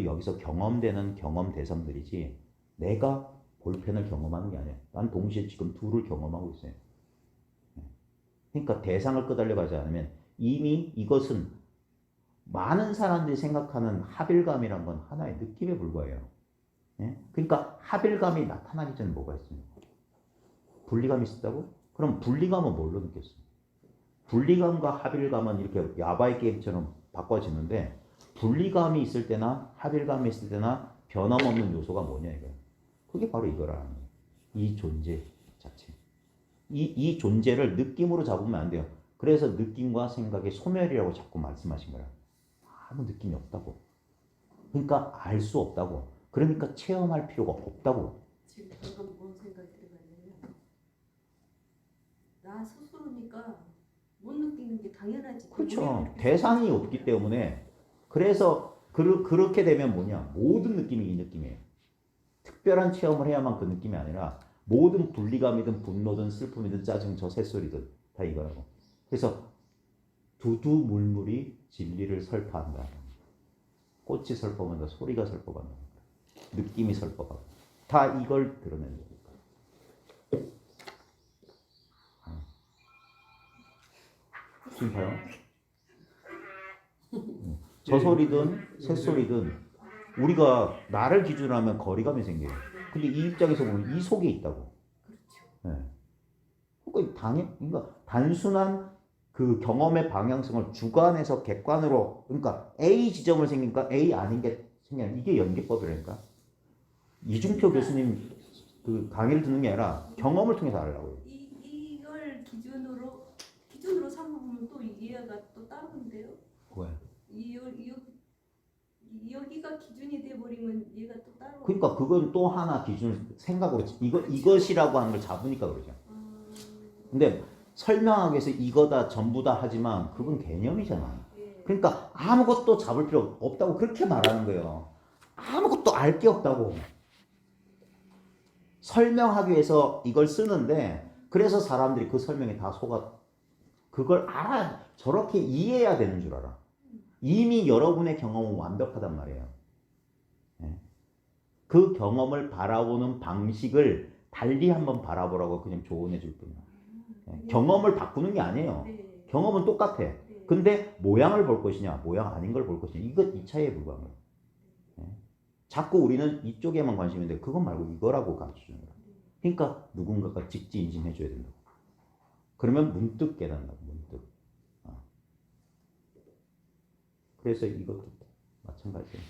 여기서 경험되는 경험 대상들이지 내가 볼펜을 경험하는 게 아니야. 난 동시에 지금 둘을 경험하고 있어요. 그러니까 대상을 끄달려가지 않으면 이미 이것은 많은 사람들이 생각하는 하빌감이란 건 하나의 느낌에 불과해요. 그러니까 하빌감이 나타나기 전에 뭐가 있습니까? 분리감이 있었다고? 그럼 분리감은 뭘로 느꼈어? 분리감과 하빌감은 이렇게 야바이 게임처럼 바꿔지는데 분리감이 있을 때나 하빌감이 있을 때나 변함없는 요소가 뭐냐 이거야. 그게 바로 이거라는 거예요. 이 존재 자체. 이 존재를 느낌으로 잡으면 안 돼요. 그래서 느낌과 생각의 소멸이라고 자꾸 말씀하신 거야. 아무 느낌이 없다고. 그러니까 알 수 없다고. 그러니까 체험할 필요가 없다고. 지금 방금 뭔 생각이 들어가냐면 나 스스로니까 못 느끼는 게 당연하지. 그렇죠. 대상이 없기 때문에 그래서 그렇게 되면 뭐냐. 모든 느낌이 이 느낌이에요. 특별한 체험을 해야만 그 느낌이 아니라 모든 분리감이든 분노든 슬픔이든 짜증 저 새소리든 다 이거라고. 그래서 두두물물이 진리를 설파한다. 꽃이 설법한다. 소리가 설법한다. 느낌이 설법한다. 다 이걸 드러내는 거니까. 지금 봐요. 저 소리든 새소리든 우리가 나를 기준으로 하면 거리감이 생겨요. 근데 이 입장에서 보면 이 속에 있다고. 그렇죠. 그러니까 단순한 그 경험의 방향성을 주관에서 객관으로 그러니까 A 지점을 생기니까 A 아닌 게 생겨요. 이게 연계법이라니까. 이중표 교수님 그 강의를 듣는 게 아니라 경험을 통해서 알라고요. 이걸 기준으로 삼으면 또 이해가 또 다른데요. 왜? 여기가 기준이 돼 버리면 얘가 또 따로. 그러니까 그건 또 하나 기준 생각으로 이것이라고 하는 걸 잡으니까 그러죠. 근데 설명하기 위해서 이거다 전부다 하지만 그건 개념이잖아. 그러니까 아무것도 잡을 필요 없다고 그렇게 말하는 거예요. 아무것도 알 게 없다고. 설명하기 위해서 이걸 쓰는데 그래서 사람들이 그 설명에 다 속아. 그걸 알아. 저렇게 이해해야 되는 줄 알아. 이미 여러분의 경험은 완벽하단 말이에요. 그 경험을 바라보는 방식을 달리 한번 바라보라고 그냥 조언해 줄 뿐이야. 경험을 바꾸는 게 아니에요. 경험은 똑같아. 근데 모양을 볼 것이냐, 모양 아닌 걸 볼 것이냐, 이 차이에 불과한 거예요. 자꾸 우리는 이쪽에만 관심이 있는데 그것 말고 이거라고 가르쳐주는 거야. 그러니까 누군가가 직지인심해 줘야 된다고. 그러면 문득 깨닫는다고, 문득. 그래서 이것도 마찬가지예요.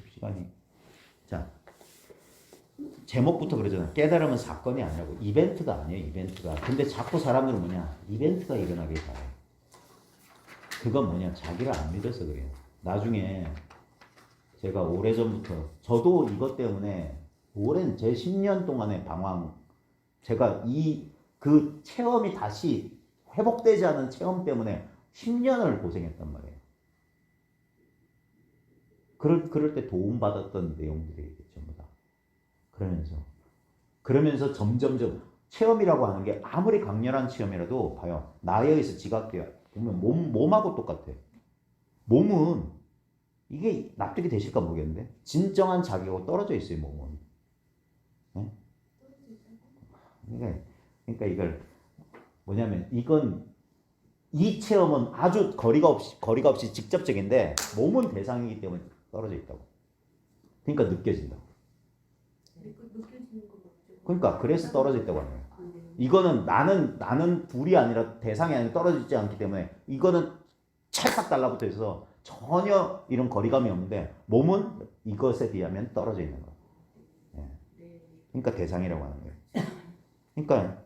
시간이. 자, 제목부터 그러잖아요. 깨달음은 사건이 아니라고. 이벤트가 아니에요, 이벤트가. 근데 자꾸 사람들은 뭐냐, 이벤트가 일어나길 바래. 그건 뭐냐, 자기를 안 믿어서 그래요. 나중에 제가 오래전부터 저도 이것 때문에 오랜 제 10년 동안의 방황, 제가 그 체험이 다시 회복되지 않은 체험 때문에 10년을 고생했단 말이에요. 그럴 때 도움받았던 내용들이 전부 다. 그러면서 점점점 체험이라고 하는 게 아무리 강렬한 체험이라도 봐요. 나에 의해서 지각돼요. 보면 몸하고 똑같아. 몸은 이게 납득이 되실까 모르겠는데 진정한 자기하고 떨어져 있어요, 몸은. 네? 그러니까 이걸 뭐냐면 이 체험은 아주 거리가 없이 직접적인데 몸은 대상이기 때문에 떨어져 있다고. 그러니까 느껴진다고. 느껴지는 거 맞죠? 그러니까 그래서 떨어져 있다고 하는 거예요. 이거는 나는 둘이 아니라 대상이 아니라 떨어지지 않기 때문에 이거는 찰싹 달라붙어 있어서 전혀 이런 거리감이 없는데 몸은 이것에 비하면 떨어져 있는 거예요. 예. 네. 그러니까 대상이라고 하는 거예요. 그러니까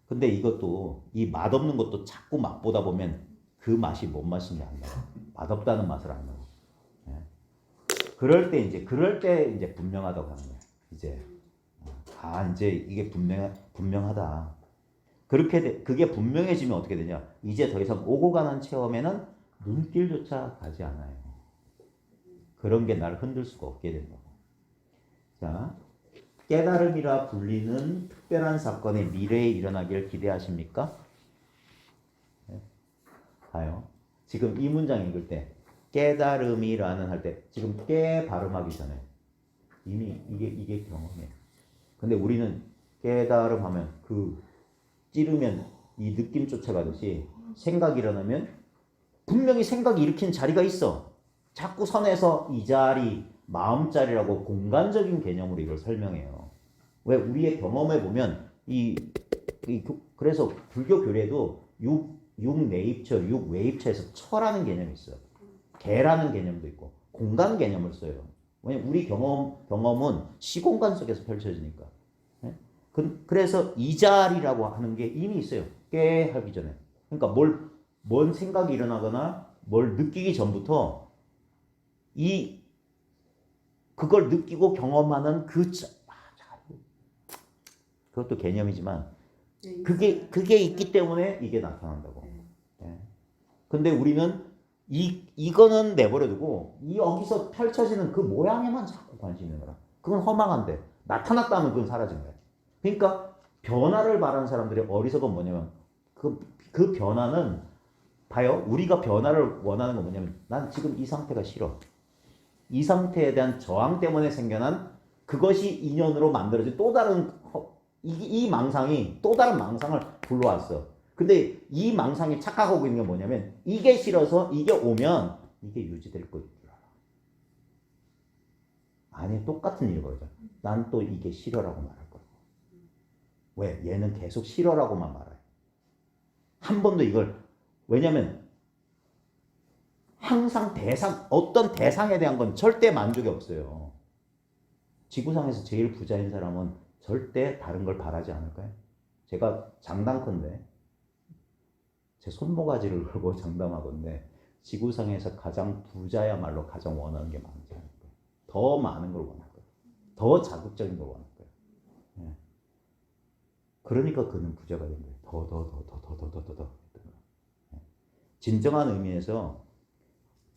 근데 이것도 이 맛없는 것도 자꾸 맛보다 보면 그 맛이 뭔 맛인지 안 나요. 맛없다는 맛을 안 나요. 예. 그럴 때 이제 분명하다고 하는 거예요. 이제 이제 이게 분명하다. 그게 분명해지면 어떻게 되냐? 이제 더 이상 오고 가는 체험에는 눈길조차 가지 않아요. 그런 게 나를 흔들 수가 없게 된다고. 자, 깨달음이라 불리는 특별한 사건이 미래에 일어나기를 기대하십니까? 네. 봐요. 지금 이 문장 읽을 때 깨달음이라는 할 때 지금 깨 발음하기 전에 이미 이게 경험이에요. 근데 우리는 깨달음 하면 찌르면 이 느낌 쫓아가듯이 생각이 일어나면 분명히 생각이 일으킨 자리가 있어. 자꾸 선에서 이 자리, 마음자리라고 공간적인 개념으로 이걸 설명해요. 왜 우리의 경험에 보면 그래서 불교 교리에도 육내입처, 육외입처에서 처라는 개념이 있어요. 개라는 개념도 있고 공간 개념을 써요. 왜냐면 우리 경험은 시공간 속에서 펼쳐지니까. 그래서 이 자리라고 하는 게 이미 있어요. 깨 하기 전에. 그러니까 뭔 생각이 일어나거나 뭘 느끼기 전부터 그걸 느끼고 경험하는 그것도 개념이지만 그게 있기 때문에 이게 나타난다고. 예. 근데 우리는 이거는 내버려두고 여기서 펼쳐지는 그 모양에만 자꾸 관심이 있는 거라. 그건 허망한데 나타났다면 그건 사라진 거야. 그러니까 변화를 바라는 사람들의 어리석은 뭐냐면 그 변화는 봐요. 우리가 변화를 원하는 건 뭐냐면 난 지금 이 상태가 싫어. 이 상태에 대한 저항 때문에 생겨난 그것이 인연으로 만들어진 또 다른 이 망상이 또 다른 망상을 불러왔어. 근데 이 망상이 착각하고 있는 게 뭐냐면 이게 싫어서 이게 오면 이게 유지될 거줄 알아. 아니 똑같은 일이 벌어져. 난 또 이게 싫어라고 말할 거야. 왜? 얘는 계속 싫어라고만 말해. 한 번도 이걸 왜냐면 항상 어떤 대상에 대한 건 절대 만족이 없어요. 지구상에서 제일 부자인 사람은 절대 다른 걸 바라지 않을까요? 제가 장담컨대 제 손모가지를 걸고 장담하건대 지구상에서 가장 부자야말로 가장 원하는 게 많지 않을까요? 더 많은 걸 원할 거예요. 더 자극적인 걸 원할 거예요. 예. 그러니까 그는 부자가 된 거예요. 더. 진정한 의미에서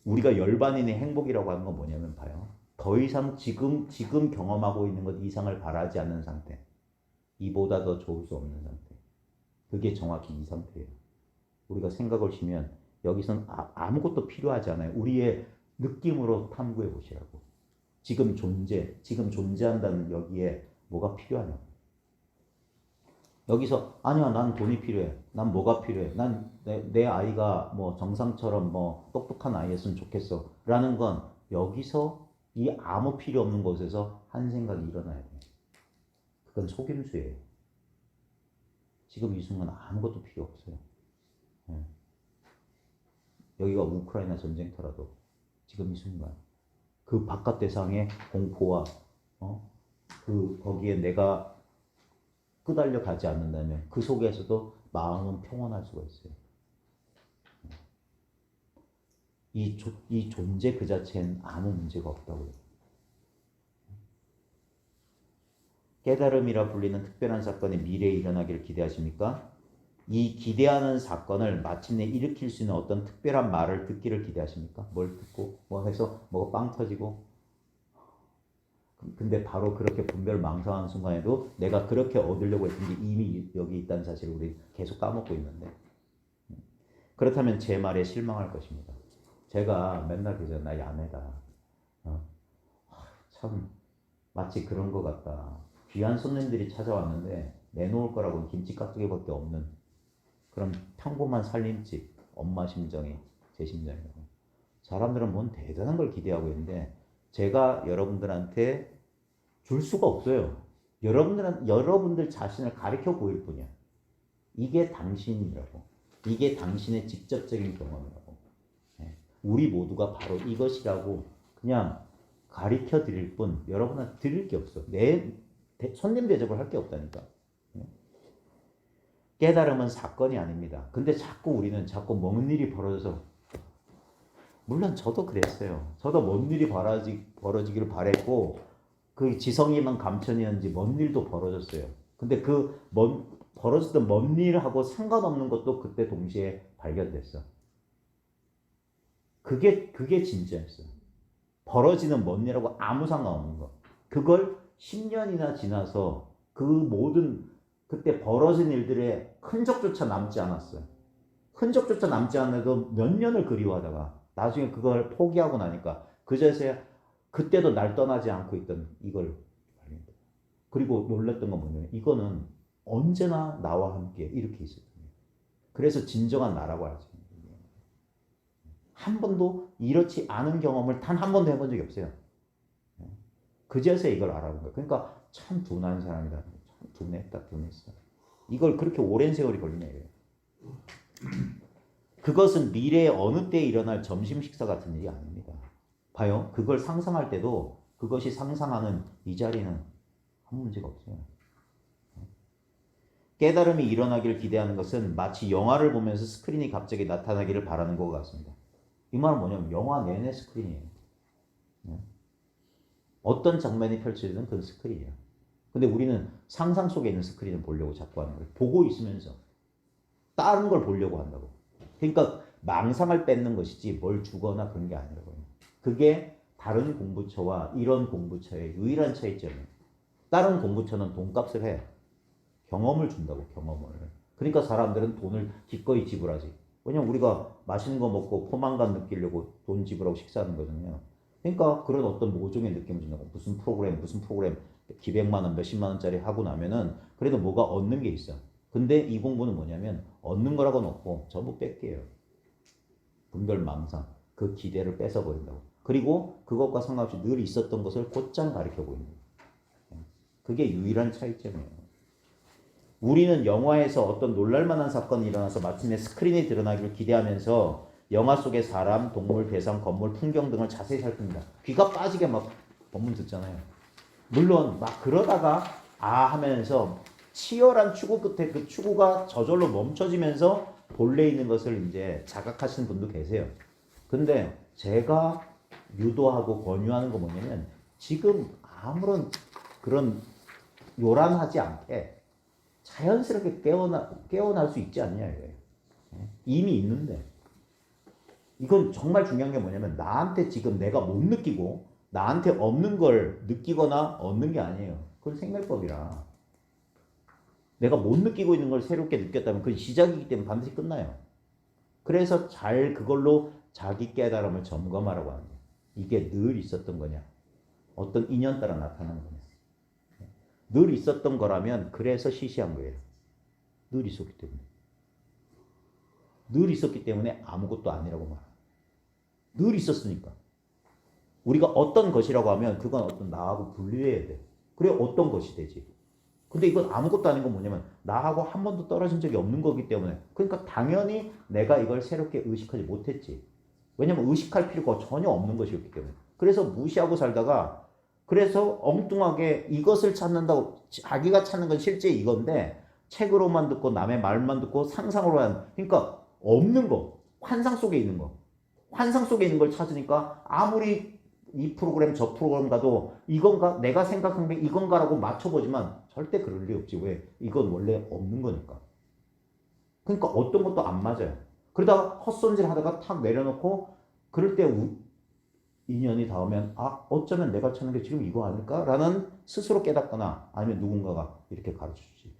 우리가 열반인의 행복이라고 하는 건 뭐냐면 봐요. 더 이상 지금 경험하고 있는 것 이상을 바라지 않는 상태. 이보다 더 좋을 수 없는 상태. 그게 정확히 이 상태예요. 우리가 생각을 쉬면 여기서는 아무것도 필요하지 않아요. 우리의 느낌으로 탐구해 보시라고. 지금 존재한다는 여기에 뭐가 필요하냐고. 여기서 아니야 난 돈이 필요해. 난 뭐가 필요해. 난 내 아이가 뭐 정상처럼 뭐 똑똑한 아이였으면 좋겠어. 라는 건 여기서 이 아무 필요 없는 곳에서 한 생각이 일어나야 돼. 그건 속임수예요. 지금 이 순간 아무것도 필요 없어요. 네. 여기가 우크라이나 전쟁터라도 지금 이 순간 그 바깥 대상의 공포와 거기에 내가 끄달려 가지 않는다면 그 속에서도 마음은 평온할 수가 있어요. 이 존재 그 자체는 아무 문제가 없다고요. 깨달음이라 불리는 특별한 사건이 미래에 일어나기를 기대하십니까? 이 기대하는 사건을 마침내 일으킬 수 있는 어떤 특별한 말을 듣기를 기대하십니까? 뭘 듣고 뭐 해서 뭐가 빵 터지고 근데 바로 그렇게 분별을 망상하는 순간에도 내가 그렇게 얻으려고 했던 게 이미 여기 있다는 사실을 우리 계속 까먹고 있는데 그렇다면 제 말에 실망할 것입니다. 제가 맨날 그러잖아요. 나 야매다. 참 마치 그런 것 같다. 귀한 손님들이 찾아왔는데 내놓을 거라고는 김치 깍두기밖에 없는 그런 평범한 살림집 엄마 심정이 제 심정이에요. 사람들은 뭔 대단한 걸 기대하고 있는데 제가 여러분들한테 줄 수가 없어요. 여러분들 자신을 가르쳐 보일 뿐이야. 이게 당신이라고. 이게 당신의 직접적인 경험이라고. 우리 모두가 바로 이것이라고 그냥 가르쳐 드릴 뿐 여러분한테 드릴 게 없어. 손님 대접을 할 게 없다니까. 깨달음은 사건이 아닙니다. 근데 자꾸 우리는 먼 일이 벌어져서, 물론 저도 그랬어요. 저도 먼 일이 벌어지기를 바랬고 그 지성이만 감천이었는지 먼 일도 벌어졌어요. 근데 벌어졌던 먼 일하고 상관없는 것도 그때 동시에 발견됐어. 그게 진짜였어. 벌어지는 먼 일하고 아무 상관없는 거. 그걸 10년이나 지나서 그 모든 그때 벌어진 일들의 흔적조차 남지 않았어요. 흔적조차 남지 않아도 몇 년을 그리워하다가 나중에 그걸 포기하고 나니까 그제서야 그때도 날 떠나지 않고 있던 이걸 발견했다. 그리고 놀랐던 건 뭐냐면 이거는 언제나 나와 함께 이렇게 있었던 거예요. 그래서 진정한 나라고 할 수 있는 거예요. 한 번도 이렇지 않은 경험을 단 한 번도 해본 적이 없어요. 그제서야 이걸 알아본 거예요. 그러니까 참 둔한 사람이다. 참 둔했어. 이걸 그렇게 오랜 세월이 걸리냐 이래요. 그것은 미래의 어느 때에 일어날 점심 식사 같은 일이 아닙니다. 봐요. 그걸 상상할 때도 그것이 상상하는 이 자리는 아무 문제가 없어요. 깨달음이 일어나기를 기대하는 것은 마치 영화를 보면서 스크린이 갑자기 나타나기를 바라는 것 같습니다. 이 말은 뭐냐면 영화 내내 스크린이에요. 어떤 장면이 펼쳐지든 그건 스크린이에요. 근데 우리는 상상 속에 있는 스크린을 보려고 자꾸 하는 거예요. 보고 있으면서 다른 걸 보려고 한다고. 그러니까 망상을 뺏는 것이지 뭘 주거나 그런 게 아니라고요. 그게 다른 공부처와 이런 공부처의 유일한 차이점이에요. 다른 공부처는 돈값을 해. 경험을 준다고, 경험을. 그러니까 사람들은 돈을 기꺼이 지불하지. 왜냐면 우리가 맛있는 거 먹고 포만감 느끼려고 돈 지불하고 식사하는 거잖아요. 그러니까 그런 어떤 모종의 느낌을 준다고. 무슨 프로그램 기백만 원, 몇십만 원짜리 하고 나면은 그래도 뭐가 얻는 게 있어. 근데 이 공부는 뭐냐면 얻는 거라고는 없고 전부 뺏겨요. 분별 망상, 그 기대를 뺏어버린다고. 그리고 그것과 상관없이 늘 있었던 것을 곧장 가르쳐 보이는 거예요. 그게 유일한 차이점이에요. 우리는 영화에서 어떤 놀랄만한 사건이 일어나서 마침내 스크린이 드러나기를 기대하면서 영화 속의 사람, 동물, 대상, 건물, 풍경 등을 자세히 살핍니다. 귀가 빠지게 막 법문 듣잖아요. 물론 막 그러다가 하면서 치열한 추구 끝에 그 추구가 저절로 멈춰지면서 본래 있는 것을 이제 자각하시는 분도 계세요. 근데 제가 유도하고 권유하는 건 뭐냐면 지금 아무런 그런 요란하지 않게 자연스럽게 깨어날 수 있지 않냐 이거예요. 이미 있는데 이건 정말 중요한 게 뭐냐면 나한테 지금 내가 못 느끼고 나한테 없는 걸 느끼거나 얻는 게 아니에요. 그건 생멸법이라. 내가 못 느끼고 있는 걸 새롭게 느꼈다면 그건 시작이기 때문에 반드시 끝나요. 그래서 잘 그걸로 자기 깨달음을 점검하라고 하는 거예요. 이게 늘 있었던 거냐? 어떤 인연 따라 나타나는 거냐? 늘 있었던 거라면 그래서 시시한 거예요. 늘 있었기 때문에. 늘 있었기 때문에 아무것도 아니라고 말합니다. 늘 있었으니까. 우리가 어떤 것이라고 하면 그건 어떤 나하고 분리해야 돼. 그래 어떤 것이 되지. 근데 이건 아무것도 아닌 건 뭐냐면 나하고 한 번도 떨어진 적이 없는 거기 때문에 그러니까 당연히 내가 이걸 새롭게 의식하지 못했지. 왜냐면 의식할 필요가 전혀 없는 것이었기 때문에. 그래서 무시하고 살다가 그래서 엉뚱하게 이것을 찾는다고 자기가 찾는 건 실제 이건데 책으로만 듣고 남의 말만 듣고 상상으로 한 그러니까 없는 거 환상 속에 있는 거 환상 속에 있는 걸 찾으니까 아무리 이 프로그램 저 프로그램 가도 이건가 내가 생각한 게 이건가라고 맞춰보지만 절대 그럴 리 없지. 왜? 이건 원래 없는 거니까. 그러니까 어떤 것도 안 맞아요. 그러다가 헛손질 하다가 탁 내려놓고 그럴 때 인연이 닿으면 어쩌면 내가 찾는 게 지금 이거 아닐까라는 스스로 깨닫거나 아니면 누군가가 이렇게 가르쳐주지.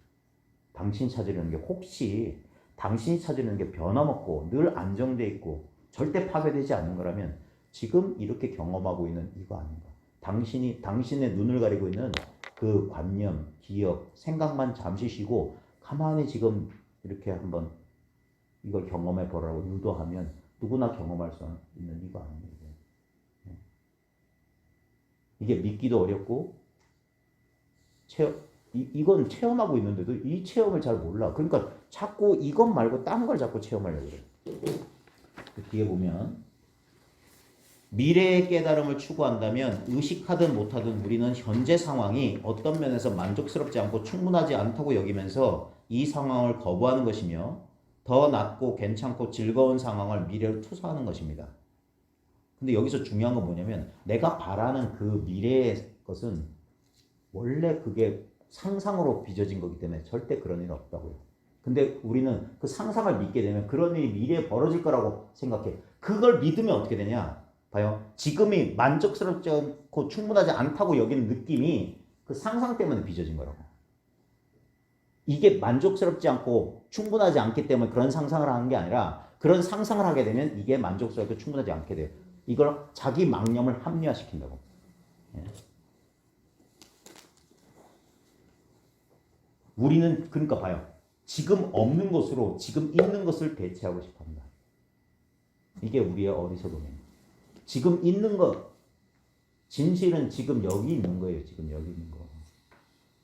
당신이 찾으려는 게 혹시 당신이 찾으려는 게 변함없고 늘 안정돼 있고 절대 파괴되지 않는 거라면 지금 이렇게 경험하고 있는 이거 아닌가. 당신의 눈을 가리고 있는 그 관념, 기억, 생각만 잠시 쉬고 가만히 지금 이렇게 한번 이걸 경험해 보라고 유도하면 누구나 경험할 수 있는 이거 아닙니다. 이게 믿기도 어렵고 이건 체험하고 있는데도 이 체험을 잘 몰라. 그러니까 자꾸 이것 말고 딴 걸 자꾸 체험하려고 그래. 그 뒤에 보면 미래의 깨달음을 추구한다면 의식하든 못하든 우리는 현재 상황이 어떤 면에서 만족스럽지 않고 충분하지 않다고 여기면서 이 상황을 거부하는 것이며 더 낫고 괜찮고 즐거운 상황을 미래로 투사하는 것입니다. 근데 여기서 중요한 건 뭐냐면 내가 바라는 그 미래의 것은 원래 그게 상상으로 빚어진 거기 때문에 절대 그런 일은 없다고요. 근데 우리는 그 상상을 믿게 되면 그런 일이 미래에 벌어질 거라고 생각해. 그걸 믿으면 어떻게 되냐? 봐요. 지금이 만족스럽지 않고 충분하지 않다고 여기는 느낌이 그 상상 때문에 빚어진 거라고. 이게 만족스럽지 않고 충분하지 않기 때문에 그런 상상을 하는 게 아니라 그런 상상을 하게 되면 이게 만족스럽고 충분하지 않게 돼요. 이걸 자기 망념을 합리화시킨다고. 예. 우리는 그러니까 봐요. 지금 없는 것으로 지금 있는 것을 대체하고 싶어한다. 이게 우리의 어리석음입니다. 지금 있는 것, 진실은 지금 여기 있는 거예요. 지금 여기 있는 거.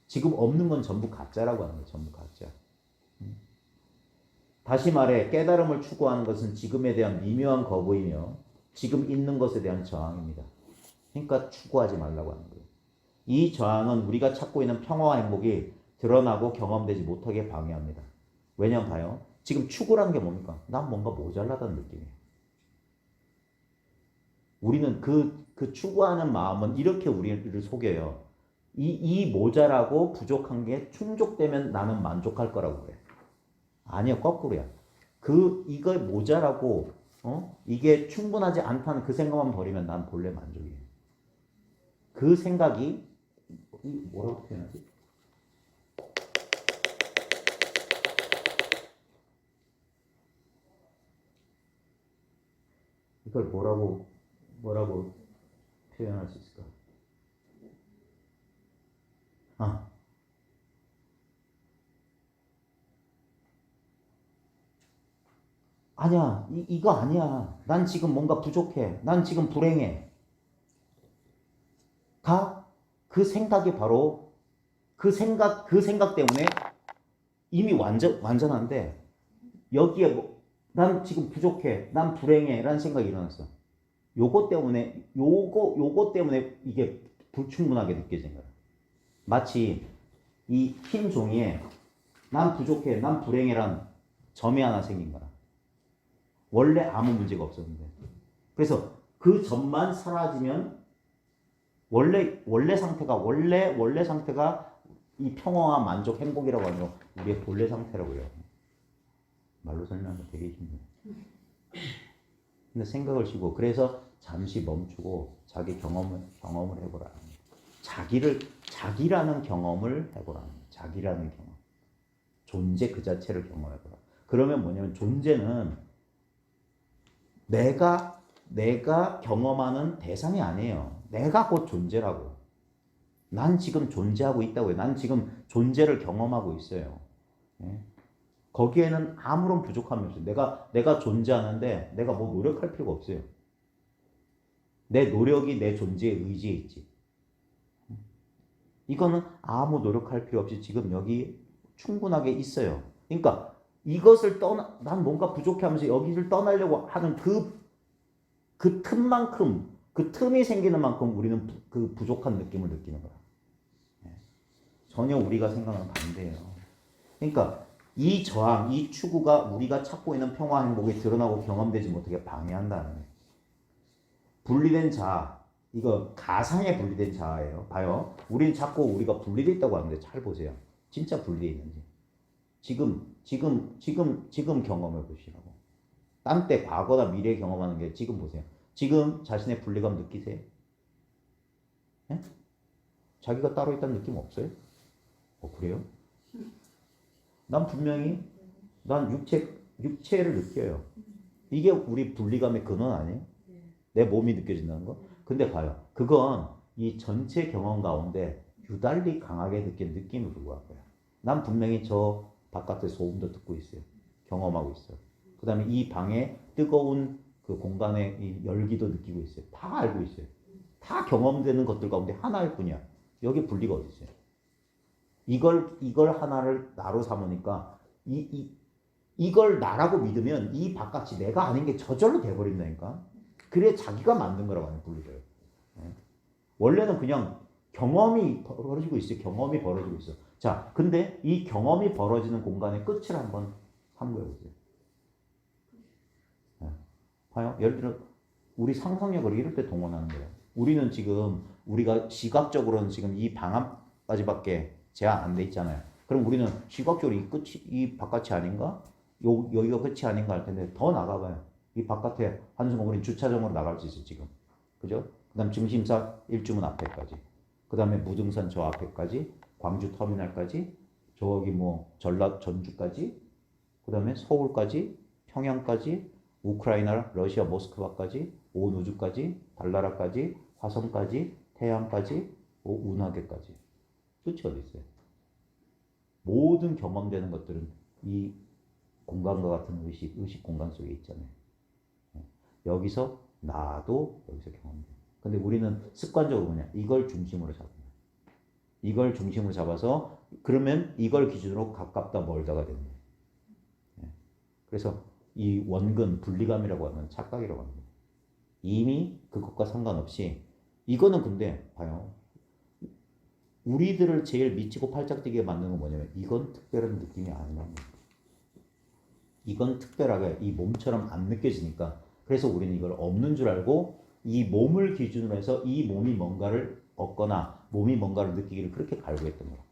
지금 없는 건 전부 가짜라고 하는 거예요. 전부 가짜. 다시 말해 깨달음을 추구하는 것은 지금에 대한 미묘한 거부이며 지금 있는 것에 대한 저항입니다. 그러니까 추구하지 말라고 하는 거예요. 이 저항은 우리가 찾고 있는 평화와 행복이 드러나고 경험되지 못하게 방해합니다. 왜냐면 봐요. 지금 추구라는 게 뭡니까? 난 뭔가 모자라다는 느낌이에요. 우리는 그 추구하는 마음은 이렇게 우리를 속여요. 이 모자라고 부족한 게 충족되면 나는 만족할 거라고 그래. 아니요, 거꾸로야. 이거 모자라고 이게 충분하지 않다는 그 생각만 버리면 난 본래 만족이에요. 그 생각이 뭐라고 표현하지? 이걸 뭐라고 표현할 수 있을까? 아니야, 이거 아니야. 난 지금 뭔가 부족해. 난 지금 불행해. 그 생각이 바로 그 생각 때문에 이미 완전한데 여기에 난 지금 부족해. 난 불행해. 라는 생각이 일어났어. 요거 때문에 이게 불충분하게 느껴진 거야. 마치 이 흰 종이에 난 부족해. 난 불행해란 점이 하나 생긴 거야. 원래 아무 문제가 없었는데. 그래서 그 점만 사라지면 원래 상태가 이 평화와 만족, 행복이라고 하는 거 우리의 본래 상태라고 해요. 말로 설명하면 되게 힘들어요. 근데 생각을 쉬고 그래서 잠시 멈추고 자기 경험을 해보라. 자기라는 경험을 해보라. 자기라는 경험. 존재 그 자체를 경험해보라. 그러면 뭐냐면 존재는 내가 경험하는 대상이 아니에요. 내가 곧 존재라고. 난 지금 존재하고 있다고요. 난 지금 존재를 경험하고 있어요. 예? 거기에는 아무런 부족함이 없어요. 내가 존재하는데 내가 뭐 노력할 필요가 없어요. 내 노력이 내 존재의 의지에 있지. 이거는 아무 노력할 필요 없이 지금 여기 충분하게 있어요. 그러니까 이것을 난 뭔가 부족해하면서 여기를 떠나려고 하는 그 틈만큼 그 틈이 생기는 만큼 우리는 그 부족한 느낌을 느끼는 거야. 전혀 우리가 생각하는 반대예요. 그러니까 이 저항, 이 추구가 우리가 찾고 있는 평화 행복이 드러나고 경험되지 못하게 방해한다는 거예요. 분리된 자아, 이거 가상의 분리된 자아예요. 봐요. 우리는 자꾸 우리가 분리되어 있다고 하는데 잘 보세요. 진짜 분리되어 있는지. 지금 경험해 보시라고. 딴 때 과거나 미래 경험하는 게 지금 보세요. 지금 자신의 분리감 느끼세요? 네? 자기가 따로 있다는 느낌 없어요? 그래요? 난 분명히 난 육체를 느껴요. 이게 우리 분리감의 근원 아니에요? 내 몸이 느껴진다는 거? 근데 봐요. 그건 이 전체 경험 가운데 유달리 강하게 느낀 느낌을 불과한 거야. 난 분명히 저 바깥의 소음도 듣고 있어요. 경험하고 있어요. 그 다음에 이 방에 뜨거운 그 공간의 이 열기도 느끼고 있어요. 다 알고 있어요. 다 경험되는 것들 가운데 하나일 뿐이야. 여기 분리가 어디 있어요? 이걸 하나를 나로 삼으니까 이걸 나라고 믿으면 이 바깥이 내가 아닌 게 저절로 돼버린다니까. 그래 자기가 만든 거라고 하는 분리돼요. 원래는 그냥 경험이 벌어지고 있어요. 경험이 벌어지고 있어. 자, 근데 이 경험이 벌어지는 공간의 끝을 한번 탐구해 보세요. 봐요. 예를 들어 우리 상상력을 이럴 때 동원하는 거예요. 우리는 지금 우리가 시각적으로는 지금 이 방암까지밖에 제한 안 돼 있잖아요. 그럼 우리는 시각적으로 이 끝이 이 바깥이 아닌가? 여기가 끝이 아닌가 할 텐데 더 나가봐요. 이 바깥에 한순간 우리는 주차장으로 나갈 수 있어요 지금. 그죠? 그다음 중심사 1주문 앞에까지. 그다음에 무등산 저 앞에까지, 광주 터미널까지, 저기 뭐 전주까지, 그다음에 서울까지, 평양까지, 우크라이나, 러시아 모스크바까지, 온 우주까지, 달나라까지, 화성까지, 태양까지, 운하계까지. 끝이 어디 있어요? 모든 경험되는 것들은 이 공간과 같은 의식 공간 속에 있잖아요. 여기서 나도 여기서 경험돼. 근데 우리는 습관적으로 뭐냐? 이걸 중심으로 잡아요. 이걸 중심으로 잡아서 그러면 이걸 기준으로 가깝다 멀다가 되는 거예요. 그래서 이 원근 분리감이라고 하는 착각이라고 합니다. 이미 그것과 상관없이 이거는 근데 봐요. 우리들을 제일 미치고 팔짝 뛰게 만드는 건 뭐냐면 이건 특별한 느낌이 아니라는 거예요. 이건 특별하게 이 몸처럼 안 느껴지니까 그래서 우리는 이걸 없는 줄 알고 이 몸을 기준으로 해서 이 몸이 뭔가를 얻거나 몸이 뭔가를 느끼기를 그렇게 갈구했던 거예요.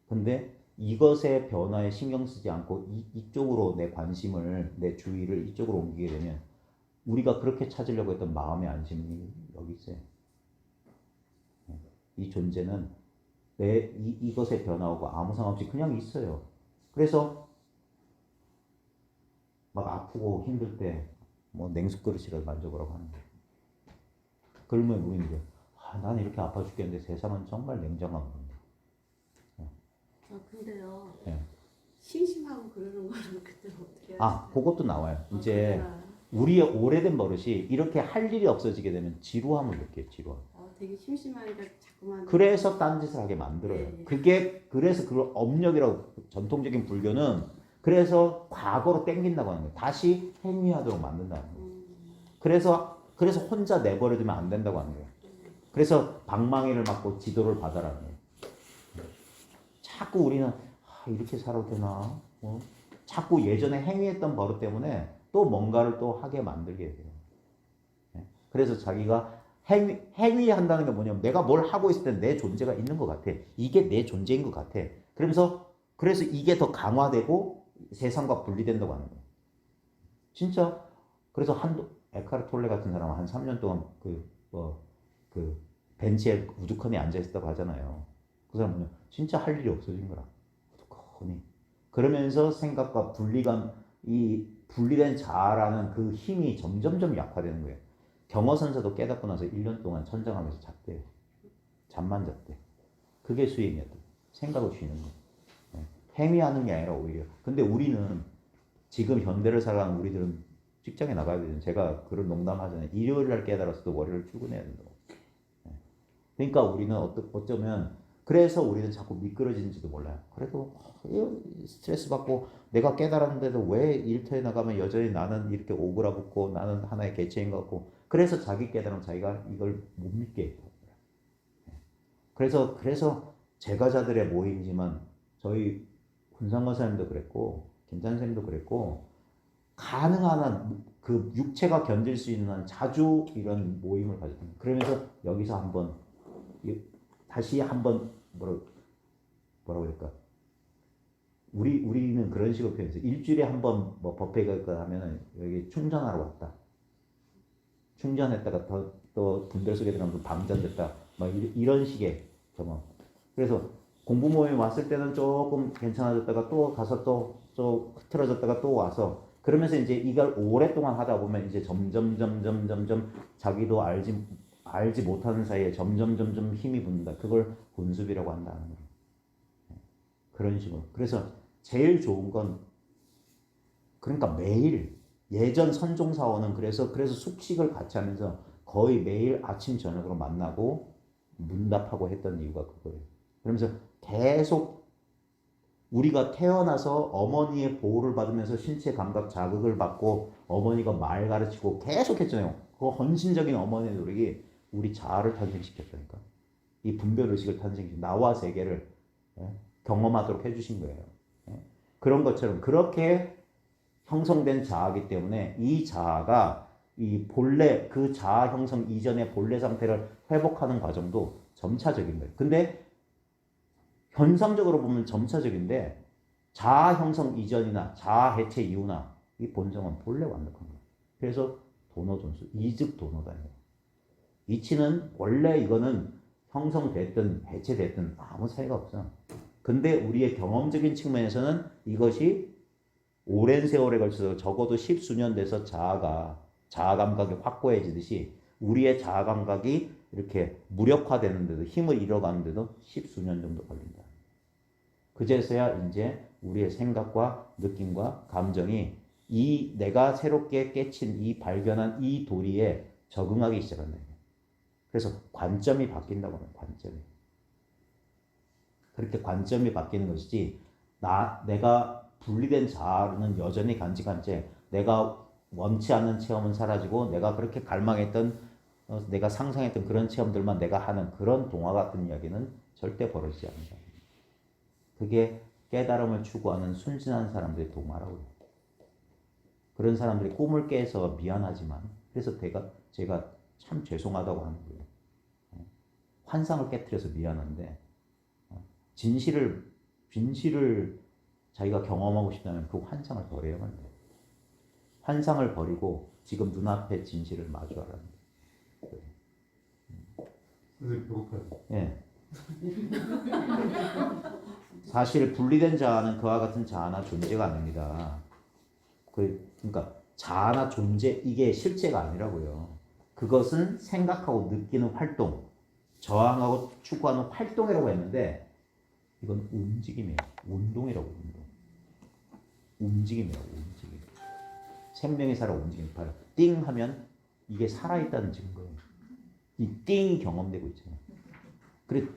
근데 이것의 변화에 신경 쓰지 않고 이쪽으로 내 관심을 내 주의를 이쪽으로 옮기게 되면 우리가 그렇게 찾으려고 했던 마음의 안심이 여기 있어요. 이 존재는 이것의 변화하고 아무 상관없이 그냥 있어요. 그래서 막 아프고 힘들 때 뭐 냉수 그릇이라도 만져보라고 하는 거예요. 그러면 우리는 이제 나는 이렇게 아파 죽겠는데 세상은 정말 냉정한 건데. 근데요. 네. 심심하고 그러는 거는 그때 어떻게 하세요? 그것도 나와요. 이제 우리의 오래된 버릇이 이렇게 할 일이 없어지게 되면 지루함을 느껴요. 지루함. 되게 심심하니까 자꾸만. 그래서 딴짓을 하게 만들어요. 네. 그래서 그걸 업력이라고 전통적인 불교는 그래서 과거로 땡긴다고 하는 거예요. 다시 행위하도록 만든다는 거예요. 그래서 혼자 내버려두면 안 된다고 하는 거예요. 그래서 방망이를 맞고 지도를 받아라는 거예요. 자꾸 우리는 이렇게 살아도 되나? 자꾸 예전에 행위했던 버릇 때문에 또 뭔가를 또 하게 만들게 돼요. 그래서 자기가 행위한다는 게 뭐냐면 내가 뭘 하고 있을 때 내 존재가 있는 것 같아. 이게 내 존재인 것 같아. 그래서 이게 더 강화되고 세상과 분리된다고 하는 거예요. 진짜 그래서 에카르 톨레 같은 사람은 한 3년 동안 그 벤치에 우두커니 앉아 있었다고 하잖아요. 그 사람은 진짜 할 일이 없어진 거라. 우두커니. 그러면서 생각과 이 분리된 자아라는 그 힘이 점점점 약화되는 거예요. 경허선사도 깨닫고 나서 1년 동안 천장하면서 잤대요. 잠만 잤대. 그게 수행이었다. 생각을 쉬는 거. 행위하는 게 아니라 오히려. 근데 우리는 지금 현대를 살아가는 우리들은 직장에 나가야 되잖아요. 제가 그런 농담하잖아요. 일요일 날 깨달았어도 월요일 출근해야 된다고. 그러니까 우리는 어쩌면 그래서 우리는 자꾸 미끄러지는지도 몰라요. 그래도 스트레스 받고 내가 깨달았는데도 왜 일터에 나가면 여전히 나는 이렇게 오그라붙고 나는 하나의 개체인 것 같고 그래서 자기 깨달으면 자기가 이걸 못 믿게 해요. 그래서 제가자들의 모임이지만 저희 군상과사님도 그랬고 김찬생도 그랬고 가능한 한 그 육체가 견딜 수 있는 한 자주 이런 모임을 가졌습니다. 그러면서 여기서 다시 한번 뭐라고 할까? 우리는 그런 식으로 표현해서 일주일에 한 번 뭐 법회 갈까 하면은 여기 충전하러 왔다. 충전했다가 또 분별 속에 들어가면 방전됐다. 막 이런 식의 경험. 그래서 공부 모임 왔을 때는 조금 괜찮아졌다가 또 가서 또 흐트러졌다가 또 와서 그러면서 이제 이걸 오랫동안 하다 보면 이제 점점 자기도 알지 못하는 사이에 점점 힘이 붙는다. 그걸 본습이라고 한다는 거예요. 그런 식으로. 그래서 제일 좋은 건 그러니까 매일 예전 선종사원은 그래서 숙식을 같이 하면서 거의 매일 아침 저녁으로 만나고 문답하고 했던 이유가 그거예요. 그러면서 계속 우리가 태어나서 어머니의 보호를 받으면서 신체 감각 자극을 받고 어머니가 말 가르치고 계속 했잖아요. 그 헌신적인 어머니의 노력이 우리 자아를 탄생시켰다니까. 이 분별의식을 탄생시킨 나와 세계를 경험하도록 해주신 거예요. 그런 것처럼 그렇게 형성된 자아이기 때문에 이 자아가 이 본래 그 자아 형성 이전의 본래 상태를 회복하는 과정도 점차적인 거예요. 근데 현상적으로 보면 점차적인데 자아 형성 이전이나 자아 해체 이후나 이 본성은 본래 완벽한 거예요. 그래서 도노존수 이즉 도노다예요. 이치는 원래 이거는 형성됐든 해체됐든 아무 차이가 없어요. 근데 우리의 경험적인 측면에서는 이것이 오랜 세월에 걸쳐서 적어도 십수년 돼서 자아 감각이 확고해지듯이 우리의 자아 감각이 이렇게 무력화되는데도 힘을 잃어가는데도 십수년 정도 걸린다. 그제서야 이제 우리의 생각과 느낌과 감정이 이 내가 새롭게 깨친 이 발견한 이 도리에 적응하기 시작한다. 그래서 관점이 바뀐다고 하는 관점이. 그렇게 관점이 바뀌는 것이지 내가 분리된 자아는 여전히 간직한 채 내가 원치 않는 체험은 사라지고 내가 그렇게 갈망했던 내가 상상했던 그런 체험들만 내가 하는 그런 동화 같은 이야기는 절대 벌어지지 않는다. 그게 깨달음을 추구하는 순진한 사람들의 동화라고 해요. 그런 사람들이 꿈을 깨서 미안하지만 그래서 제가 참 죄송하다고 하는 거예요. 환상을 깨트려서 미안한데 진실을 자기가 경험하고 싶다면 그 환상을 버려야만 돼요. 환상을 버리고 지금 눈앞의 진실을 마주하라는 거예요. 선생님 배고파요. 예. 사실 분리된 자아는 그와 같은 자아나 존재가 아닙니다. 그러니까 자아나 존재 이게 실제가 아니라고요. 그것은 생각하고 느끼는 활동, 저항하고 추구하는 활동이라고 했는데 이건 움직임이에요. 운동이라고 운동. 움직임이라고 움직임. 생명이 살아 움직이는 바로 띵 하면 이게 살아있다는 증거예요. 이 띵이 경험되고 있잖아요. 그래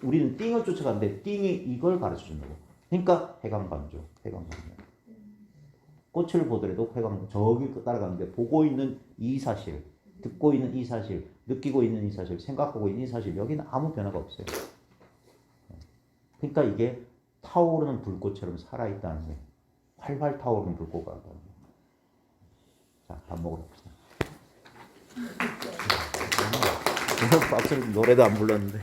우리는 띵을 쫓아가는데 띵이 이걸 가르쳐 준다고. 그러니까 해강반조. 꽃을 보더라도 저기 따라가는데 보고 있는 이 사실, 듣고 있는 이 사실, 느끼고 있는 이 사실, 생각하고 있는 이 사실 여기는 아무 변화가 없어요. 그러니까 이게 타오르는 불꽃처럼 살아있다는 거예요. 활활 타오르는 불꽃 같다는 거예요. 자, 밥 먹으러 갑시다. 박수를 노래도 안 불렀는데.